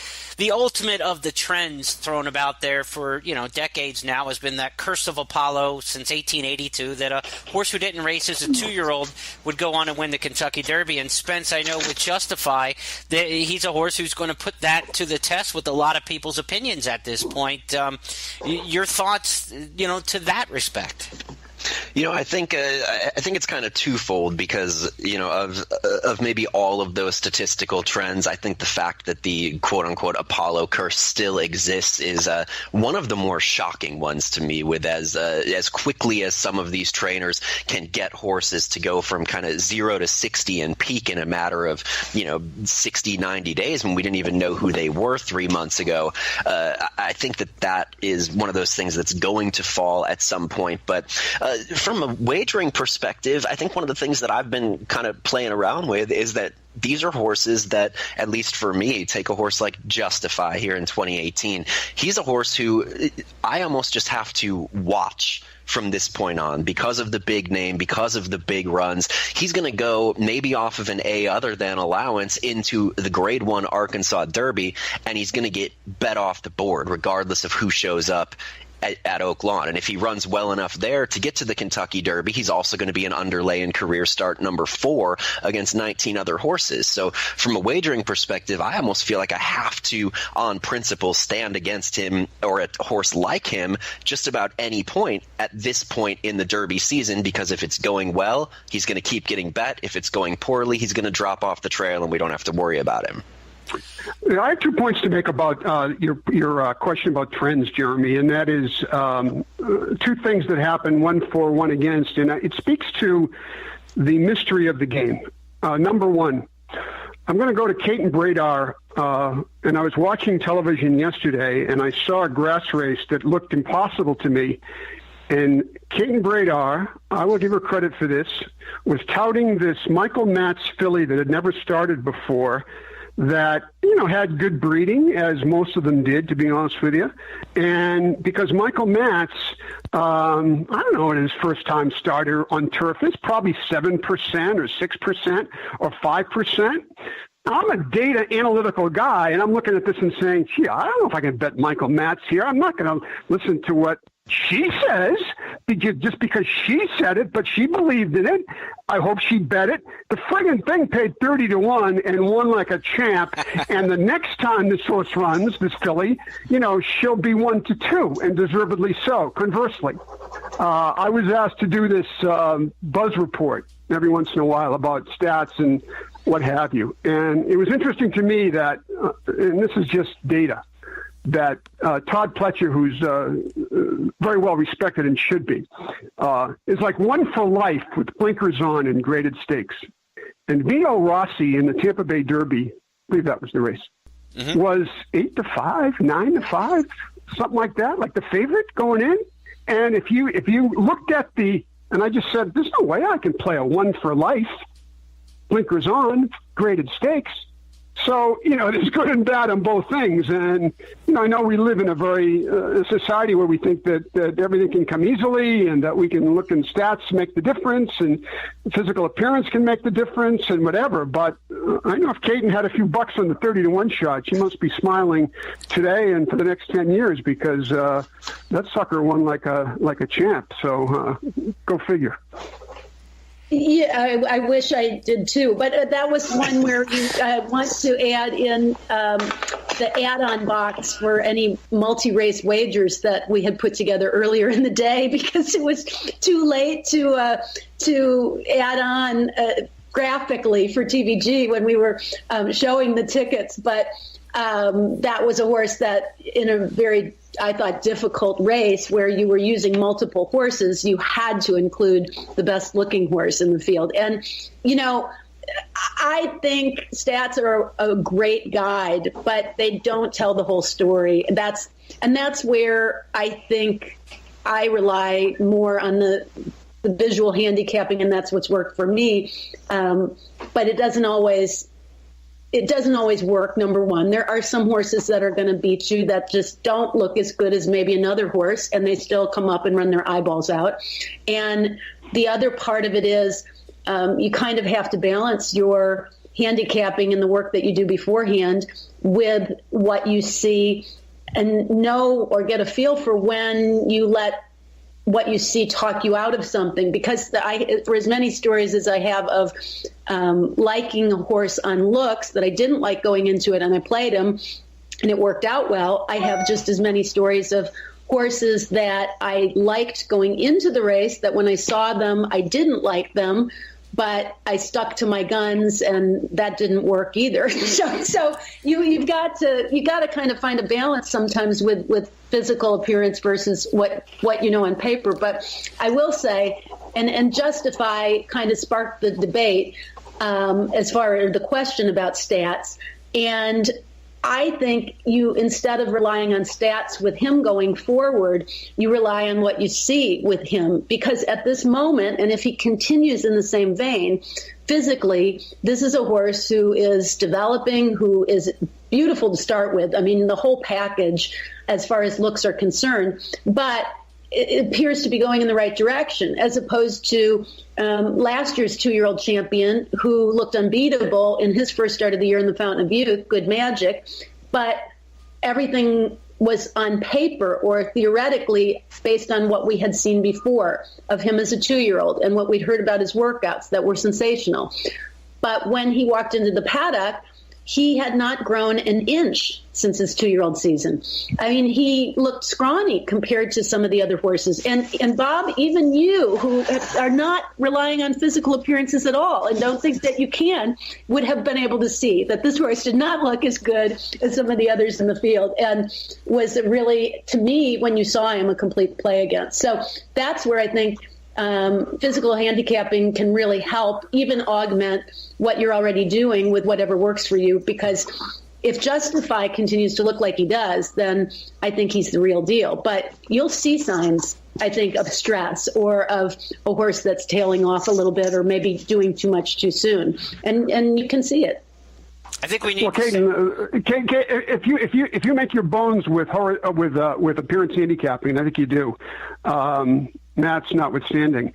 ultimate of the trends thrown about there for, decades now has been that curse of Apollo since 1882, that a horse who didn't race as a 2-year-old would go on and win the Kentucky Derby. And Spence, I know, would justify that he's a horse who's going to put that to the test with a lot of people's opinions at this point. Your thoughts, to that respect? I think it's kind of twofold because, of maybe all of those statistical trends. I think the fact that the quote-unquote Apollo curse still exists is one of the more shocking ones to me, with as quickly as some of these trainers can get horses to go from kind of 0 to 60 and peak in a matter of, 60, 90 days when we didn't even know who they were 3 months ago. I think that is one of those things that's going to fall at some point. But from a wagering perspective, I think one of the things that I've been kind of playing around with is that these are horses that, at least for me, take a horse like Justify here in 2018. He's a horse who I almost just have to watch from this point on because of the big name, because of the big runs. He's going to go maybe off of an A other than allowance into the Grade 1 Arkansas Derby, and he's going to get bet off the board regardless of who shows up at Oak Lawn. And if he runs well enough there to get to the Kentucky Derby, he's also going to be an underlay in career start number 4 against 19 other horses. So from a wagering perspective, I almost feel like I have to, on principle, stand against him or a horse like him just about any point at this point in the Derby season, because if it's going well, he's going to keep getting bet. If it's going poorly, he's going to drop off the trail and we don't have to worry about him. I have 2 points to make about your question about trends, Jeremy, and that is 2 things that happen, one for, one against, and it speaks to the mystery of the game. Number one, I'm going to go to Caton Bredar, and I was watching television yesterday, and I saw a grass race that looked impossible to me. And Caton Bredar, I will give her credit for this, was touting this Michael Matz filly that had never started before, that, had good breeding, as most of them did, to be honest with you. And because Michael Matz, I don't know what his first-time starter on turf is, probably 7% or 6% or 5%. I'm a data analytical guy, and I'm looking at this and saying, gee, I don't know if I can bet Michael Matz here. I'm not going to listen to what she says just because she said it, but she believed in it. I hope she bet it. The friggin' thing paid 30 to 1 and won like a champ. And the next time this horse runs, this filly, she'll be 1 to 2, and deservedly so. Conversely, I was asked to do this buzz report every once in a while about stats and what have you. And it was interesting to me that, and this is just data, that Todd Pletcher, who's very well respected and should be, is like 1 for life with blinkers on in graded stakes. And Vito Rossi in the Tampa Bay Derby, I believe that was the race, was 8 to 5, 9 to 5, something like that, like the favorite going in. And if you looked at and I just said, there's no way I can play a 1 for life, blinkers on, graded stakes. So, there's good and bad on both things. And, I know we live in a very society where we think that everything can come easily and that we can look in stats to make the difference and physical appearance can make the difference and whatever. But I know if Caton had a few bucks on the 30 to 1 shot, she must be smiling today and for the next 10 years because that sucker won like a champ. So go figure. Yeah, I wish I did too. But that was one where you want to add in the add-on box for any multi-race wagers that we had put together earlier in the day because it was too late to add on graphically for TVG when we were showing the tickets. But that was a horse that in a very, I thought, difficult race where you were using multiple horses, you had to include the best looking horse in the field. And, I think stats are a great guide, but they don't tell the whole story. That's where I think I rely more on the visual handicapping, and that's what's worked for me. But it doesn't always work. Number one, there are some horses that are going to beat you that just don't look as good as maybe another horse, and they still come up and run their eyeballs out. And the other part of it is you kind of have to balance your handicapping and the work that you do beforehand with what you see, and know or get a feel for when you let what you see talk you out of something. Because for as many stories as I have of liking a horse on looks that I didn't like going into it, and I played him and it worked out well, I have just as many stories of horses that I liked going into the race that when I saw them, I didn't like them, but I stuck to my guns, and that didn't work either. So you got to kind of find a balance sometimes with physical appearance versus what you know on paper. But I will say, and Justify kind of sparked the debate as far as the question about stats, and I think you, instead of relying on stats with him going forward, you rely on what you see with him. Because at this moment, and if he continues in the same vein, physically, this is a horse who is developing, who is beautiful to start with. I mean, the whole package as far as looks are concerned. But it appears to be going in the right direction, as opposed to last year's 2-year-old champion who looked unbeatable in his first start of the year in the Fountain of Youth, Good Magic, but everything was on paper or theoretically based on what we had seen before of him as a 2-year-old and what we'd heard about his workouts that were sensational. But when he walked into the paddock, he had not grown an inch since his 2-year-old season. I mean, he looked scrawny compared to some of the other horses. And Bob, even you, who are not relying on physical appearances at all and don't think that you can, would have been able to see that this horse did not look as good as some of the others in the field, and was really, to me, when you saw him, a complete play against. So that's where I think physical handicapping can really help, even augment what you're already doing with whatever works for you. Because if Justify continues to look like he does, then I think he's the real deal. But you'll see signs, I think, of stress or of a horse that's tailing off a little bit or maybe doing too much too soon, and you can see it. I think we need. Well, Caton, if you make your bones with appearance handicapping, I think you do. Matt's notwithstanding,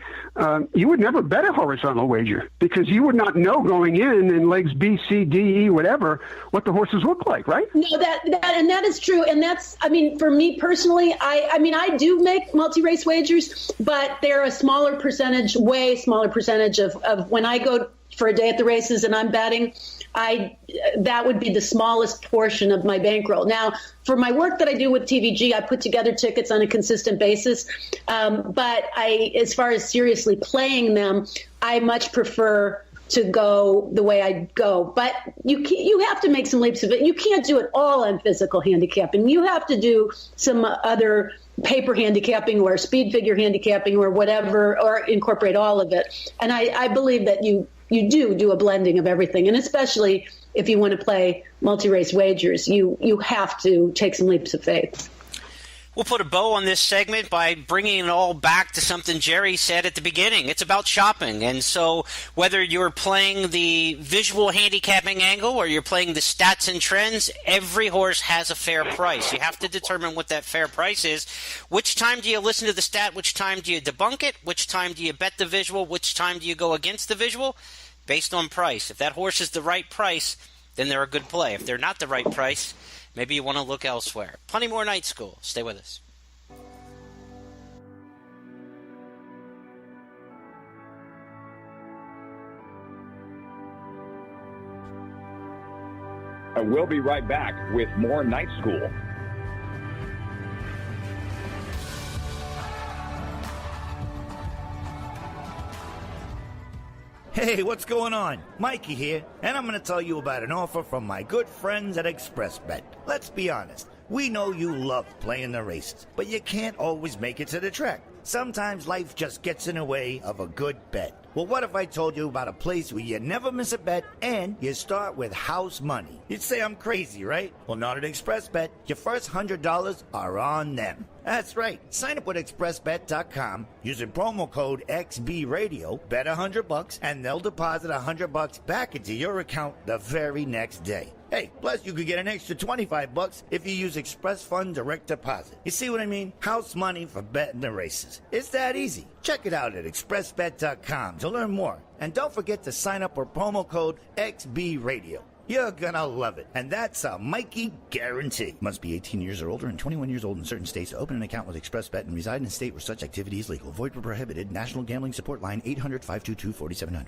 you would never bet a horizontal wager because you would not know going in legs B, C, D, E, whatever, what the horses look like, right? No, that is true. And that's, I mean, for me personally, I do make multi-race wagers, but they're a smaller percentage, way smaller percentage of when I go for a day at the races and I'm betting, that would be the smallest portion of my bankroll. Now, for my work that I do with TVG, I put together tickets on a consistent basis. But as far as seriously playing them, I much prefer to go the way I go. But you have to make some leaps of it. You can't do it all on physical handicapping. You have to do some other paper handicapping or speed figure handicapping or whatever, or incorporate all of it. And I believe that you do a blending of everything. And especially if you want to play multi-race wagers, you have to take some leaps of faith. We'll put a bow on this segment by bringing it all back to something Jerry said at the beginning. It's about shopping. And so whether you're playing the visual handicapping angle or you're playing the stats and trends, every horse has a fair price. You have to determine what that fair price is. Which time do you listen to the stat? Which time do you debunk it? Which time do you bet the visual? Which time do you go against the visual? Based on price. If that horse is the right price, then they're a good play. If they're not the right price, maybe you want to look elsewhere. Plenty more Night School. Stay with us. And we'll be right back with more Night School. Hey, what's going on? Mikey here, and I'm going to tell you about an offer from my good friends at ExpressBet. Let's be honest, we know you love playing the races, but you can't always make it to the track. Sometimes life just gets in the way of a good bet. Well, what if I told you about a place where you never miss a bet and you start with house money? You'd say I'm crazy, right? Well, not at ExpressBet. Your first $100 are on them. That's right. Sign up with ExpressBet.com using promo code XBRadio, bet $100, and they'll deposit $100 back into your account the very next day. Hey, plus you could get an extra $25 if you use Express Fund Direct Deposit. You see what I mean? House money for betting the races. It's that easy. Check it out at expressbet.com to learn more. And don't forget to sign up with promo code XBRadio. You're gonna love it. And that's a Mikey guarantee. Must be 18 years or older and 21 years old in certain states to open an account with ExpressBet and reside in a state where such activity is legal. Void where prohibited. National Gambling Support Line 800-522-4700.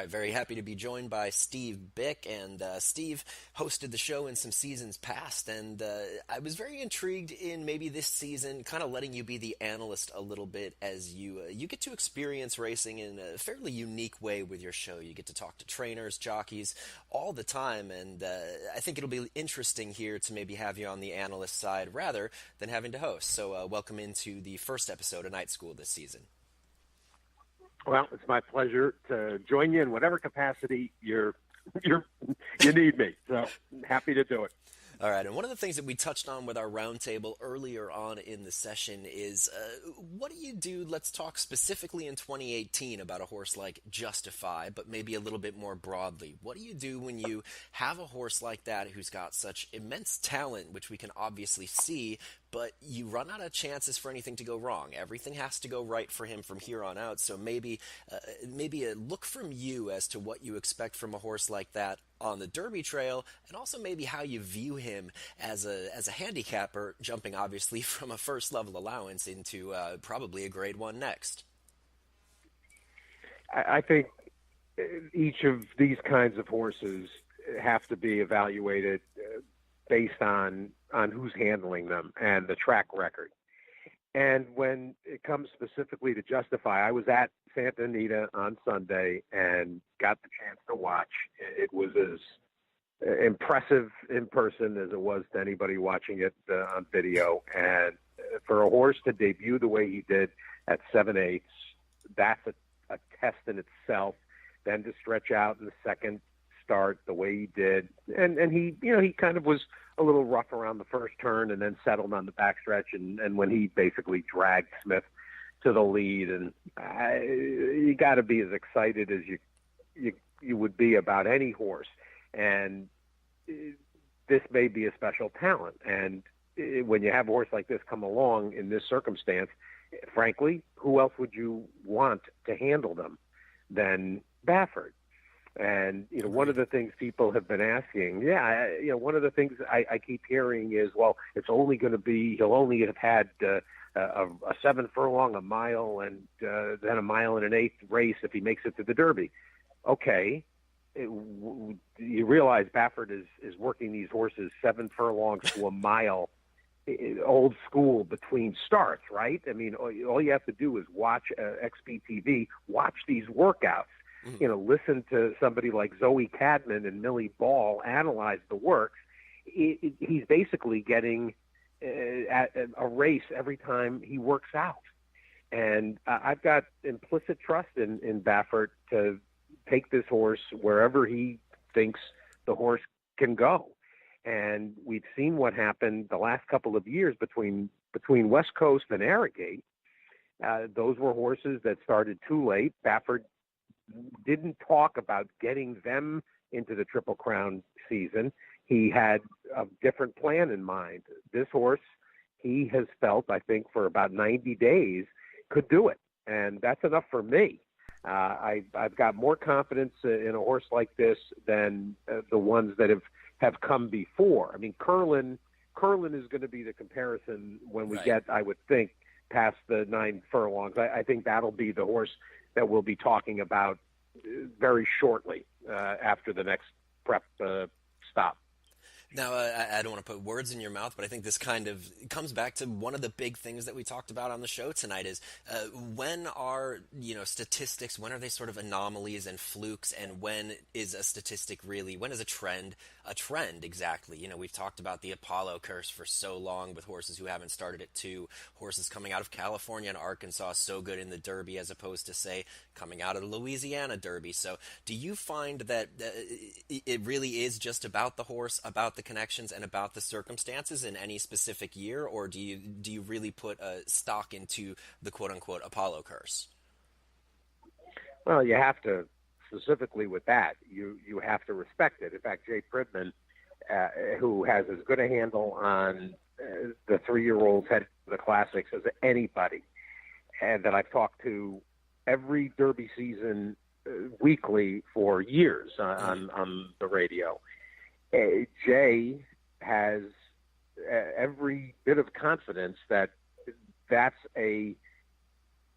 Very happy to be joined by Steve Byk, and Steve hosted the show in some seasons past, and I was very intrigued in maybe this season kind of letting you be the analyst a little bit as you get to experience racing in a fairly unique way with your show. You get to talk to trainers, jockeys all the time, and I think it'll be interesting here to maybe have you on the analyst side rather than having to host. So welcome into the first episode of Night School this season. Well, it's my pleasure to join you in whatever capacity you need me. So happy to do it. All right, and one of the things that we touched on with our roundtable earlier on in the session is what do you do? Let's talk specifically in 2018 about a horse like Justify, but maybe a little bit more broadly. What do you do when you have a horse like that who's got such immense talent, which we can obviously see, but you run out of chances for anything to go wrong? Everything has to go right for him from here on out. So maybe a look from you as to what you expect from a horse like that on the Derby trail, and also maybe how you view him as a handicapper, jumping obviously from a first level allowance into probably a grade 1 next. I think each of these kinds of horses have to be evaluated based on who's handling them and the track record. And when it comes specifically to Justify, I was at Santa Anita on Sunday and got the chance to watch. It was as impressive in person as it was to anybody watching it on video. And for a horse to debut the way he did at 7/8, that's a test in itself. Then to stretch out in the second start the way he did, and he kind of was a little rough around the first turn and then settled on the backstretch, and when he basically dragged Smith to the lead, and you got to be as excited as you would be about any horse, and this may be a special talent, and when you have a horse like this come along in this circumstance, frankly, who else would you want to handle them than Baffert? And, one of the things people have been asking, one of the things I keep hearing is, well, it's only going to be, he'll only have had a 7 furlong, a mile, and then a mile and an eighth race if he makes it to the Derby. Okay. You realize Baffert is working these horses 7 furlongs to a mile, old school between starts, right? I mean, all you have to do is watch XPTV, watch these workouts. Listen to somebody like Zoe Cadman and Millie Ball analyze the works. He's basically getting a race every time he works out. And I've got implicit trust in Baffert to take this horse wherever he thinks the horse can go. And we've seen what happened the last couple of years between West Coast and Arrogate. Those were horses that started too late. Baffert didn't talk about getting them into the Triple Crown season. He had a different plan in mind. This horse, he has felt, I think, for about 90 days, could do it. And that's enough for me. I've got more confidence in a horse like this than the ones that have come before. I mean, Curlin is going to be the comparison when we get, I would think, past the 9 furlongs. I think that'll be the horse that we'll be talking about very shortly after the next prep stop. Now, I don't want to put words in your mouth, but I think this kind of comes back to one of the big things that we talked about on the show tonight is when are, statistics, when are they sort of anomalies and flukes, and when is a statistic really, when is a trend exactly? We've talked about the Apollo curse for so long with horses who haven't started at 2, horses coming out of California and Arkansas so good in the Derby as opposed to, say, coming out of the Louisiana Derby. So do you find that it really is just about the horse, about the connections, and about the circumstances in any specific year, or do you really put a stock into the quote-unquote Apollo curse? Well, you have to, specifically with that, you have to respect it. In fact, Jay Pridman, who has as good a handle on the 3-year-olds heading to the classics as anybody, and that I've talked to every Derby season weekly for years on the radio, Jay has every bit of confidence that that's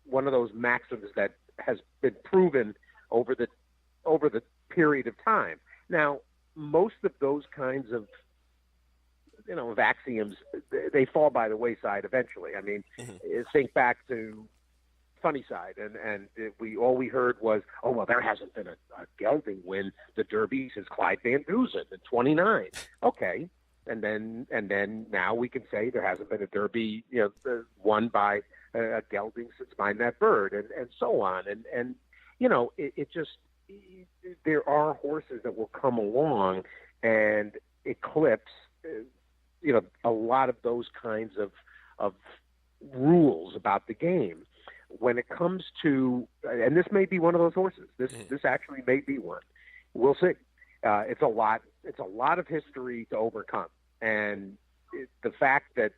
one of those maxims that has been proven over the period of time. Now, most of those kinds of of axioms, they fall by the wayside eventually. I mean, think back to Sunnyside, and all we heard was, oh, well, there hasn't been a gelding win the Derby since Clyde Van Dusen in 29. Okay, and then now we can say there hasn't been a Derby, won by a gelding since Mind That Bird, and so on, and it just, there are horses that will come along and eclipse, a lot of those kinds of rules about the game. When it comes to, and this may be one of those horses. This actually may be one. We'll see. It's a lot of history to overcome, and the fact that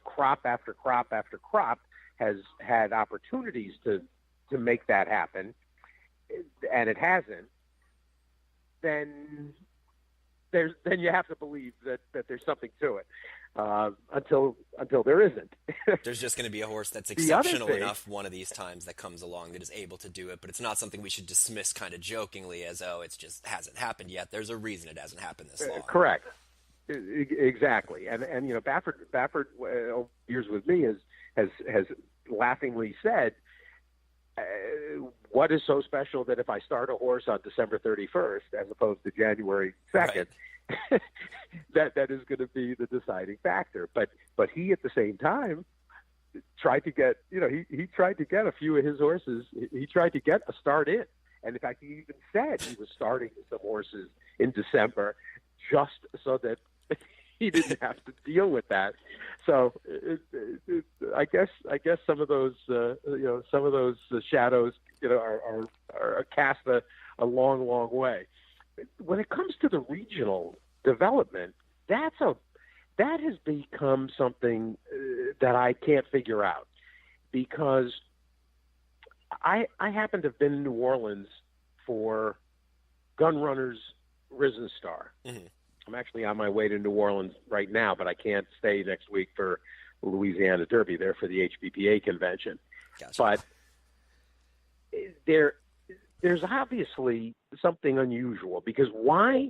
crop after crop after crop has had opportunities to make that happen, and it hasn't. Then you have to believe that there's something to it. Until there isn't. There's just going to be a horse that's exceptional enough one of these times that comes along that is able to do it, but it's not something we should dismiss kind of jokingly as, oh, it just hasn't happened yet. There's a reason it hasn't happened this long. Correct. Exactly. And Baffert over years with me has laughingly said, what is so special that if I start a horse on December 31st as opposed to January 2nd, right, that is going to be the deciding factor. But he at the same time tried to get, he tried to get a few of his horses. He tried to get a start in. And in fact, he even said he was starting some horses in December just so that he didn't have to deal with that. So I guess some of those, some of those shadows, are cast a long, long way. When it comes to the regional development, that has become something that I can't figure out, because I happen to have been in New Orleans for Gunrunner's Risen Star. Mm-hmm. I'm actually on my way to New Orleans right now, but I can't stay next week for the Louisiana Derby there for the HBPA convention. Gotcha. But there's obviously something unusual, because why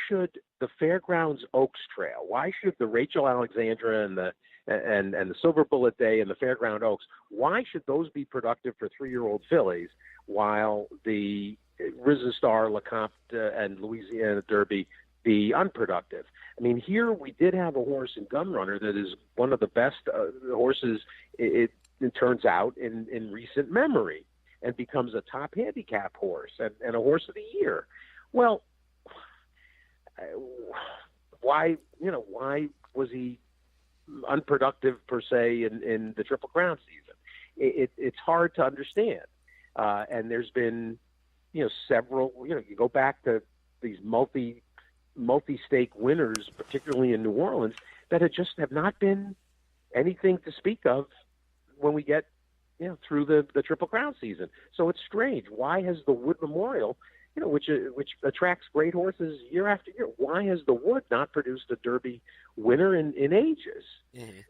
should the Fairgrounds Oaks Trail, why should the Rachel Alexandra and the Silver Bullet Day and the Fairground Oaks, why should those be productive for 3-year-old fillies while the Risen Star, LeCompte, and Louisiana Derby be unproductive? I mean, here we did have a horse in Gunrunner that is one of the best horses, it turns out, in recent memory, and becomes a top handicap horse and a horse of the year. Well, why was he unproductive per se in the Triple Crown season? It's hard to understand. And there's been, several, you go back to these multi-stake winners, particularly in New Orleans, that have not been anything to speak of when we get, through the Triple Crown season. So it's strange. Why has the Wood Memorial which attracts great horses year after year. Why has the Wood not produced a Derby winner in ages?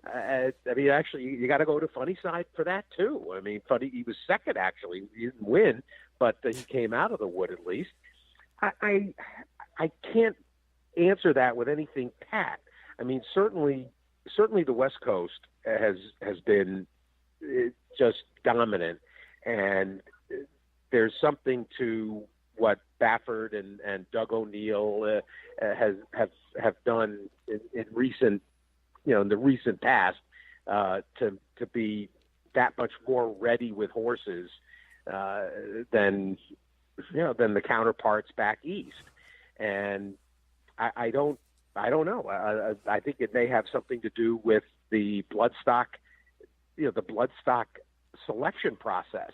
I mean, actually, you got to go to Funnyside for that too. I mean, he was second actually. He didn't win, but he came out of the Wood at least. I can't answer that with anything pat. I mean, certainly the West Coast has been just dominant, and there's something to what Baffert and Doug O'Neill have done in recent, in the recent past, to be that much more ready with horses than the counterparts back east. And I don't know. I think it may have something to do with the bloodstock, the bloodstock selection process.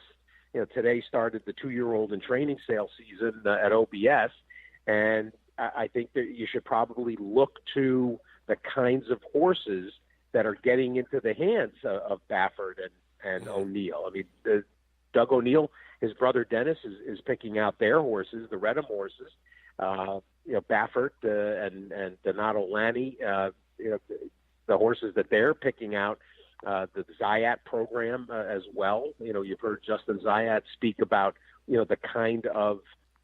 Today started the 2-year-old and training sale season at OBS, and I think that you should probably look to the kinds of horses that are getting into the hands of Baffert and O'Neill. I mean, Doug O'Neill, his brother Dennis, is picking out their horses, the Redham horses. Baffert and Donato Lani, the horses that they're picking out. The Zayat program as well. You've heard Justin Zayat speak about, the kind of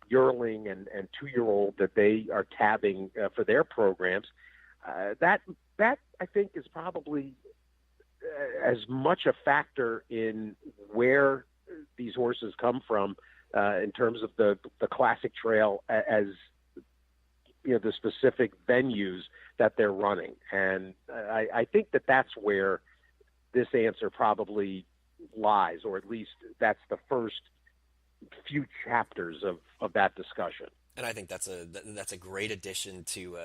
yearling and 2-year-old that they are tabbing for their programs. That I think is probably as much a factor in where these horses come from in terms of the classic trail as the specific venues that they're running. And I think that's where this answer probably lies, or at least that's the first few chapters of that discussion. And I think that's a great addition to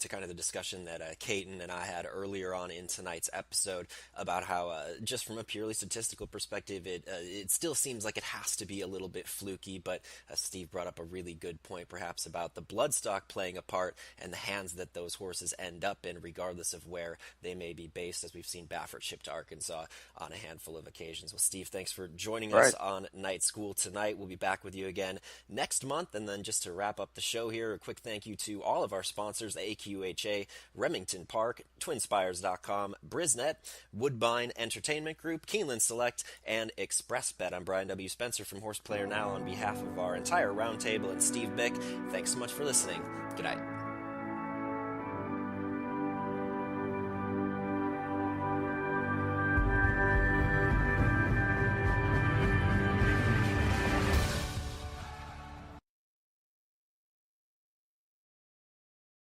kind of the discussion that Caton and I had earlier on in tonight's episode about how just from a purely statistical perspective, it still seems like it has to be a little bit fluky. But Steve brought up a really good point, perhaps about the bloodstock playing a part and the hands that those horses end up in, regardless of where they may be based, as we've seen Baffert ship to Arkansas on a handful of occasions. Well, Steve, thanks for joining us on Night School tonight. We'll be back with you again next month, and then just to wrap up the show here, a quick thank you to all of our sponsors: AQHA, Remington Park, TwinSpires.com, Brisnet, Woodbine Entertainment Group, Keeneland Select, and ExpressBet. I'm Brian W. Spencer from Horseplayer Now on behalf of our entire roundtable and Steve Byk. Thanks so much for listening. Good night.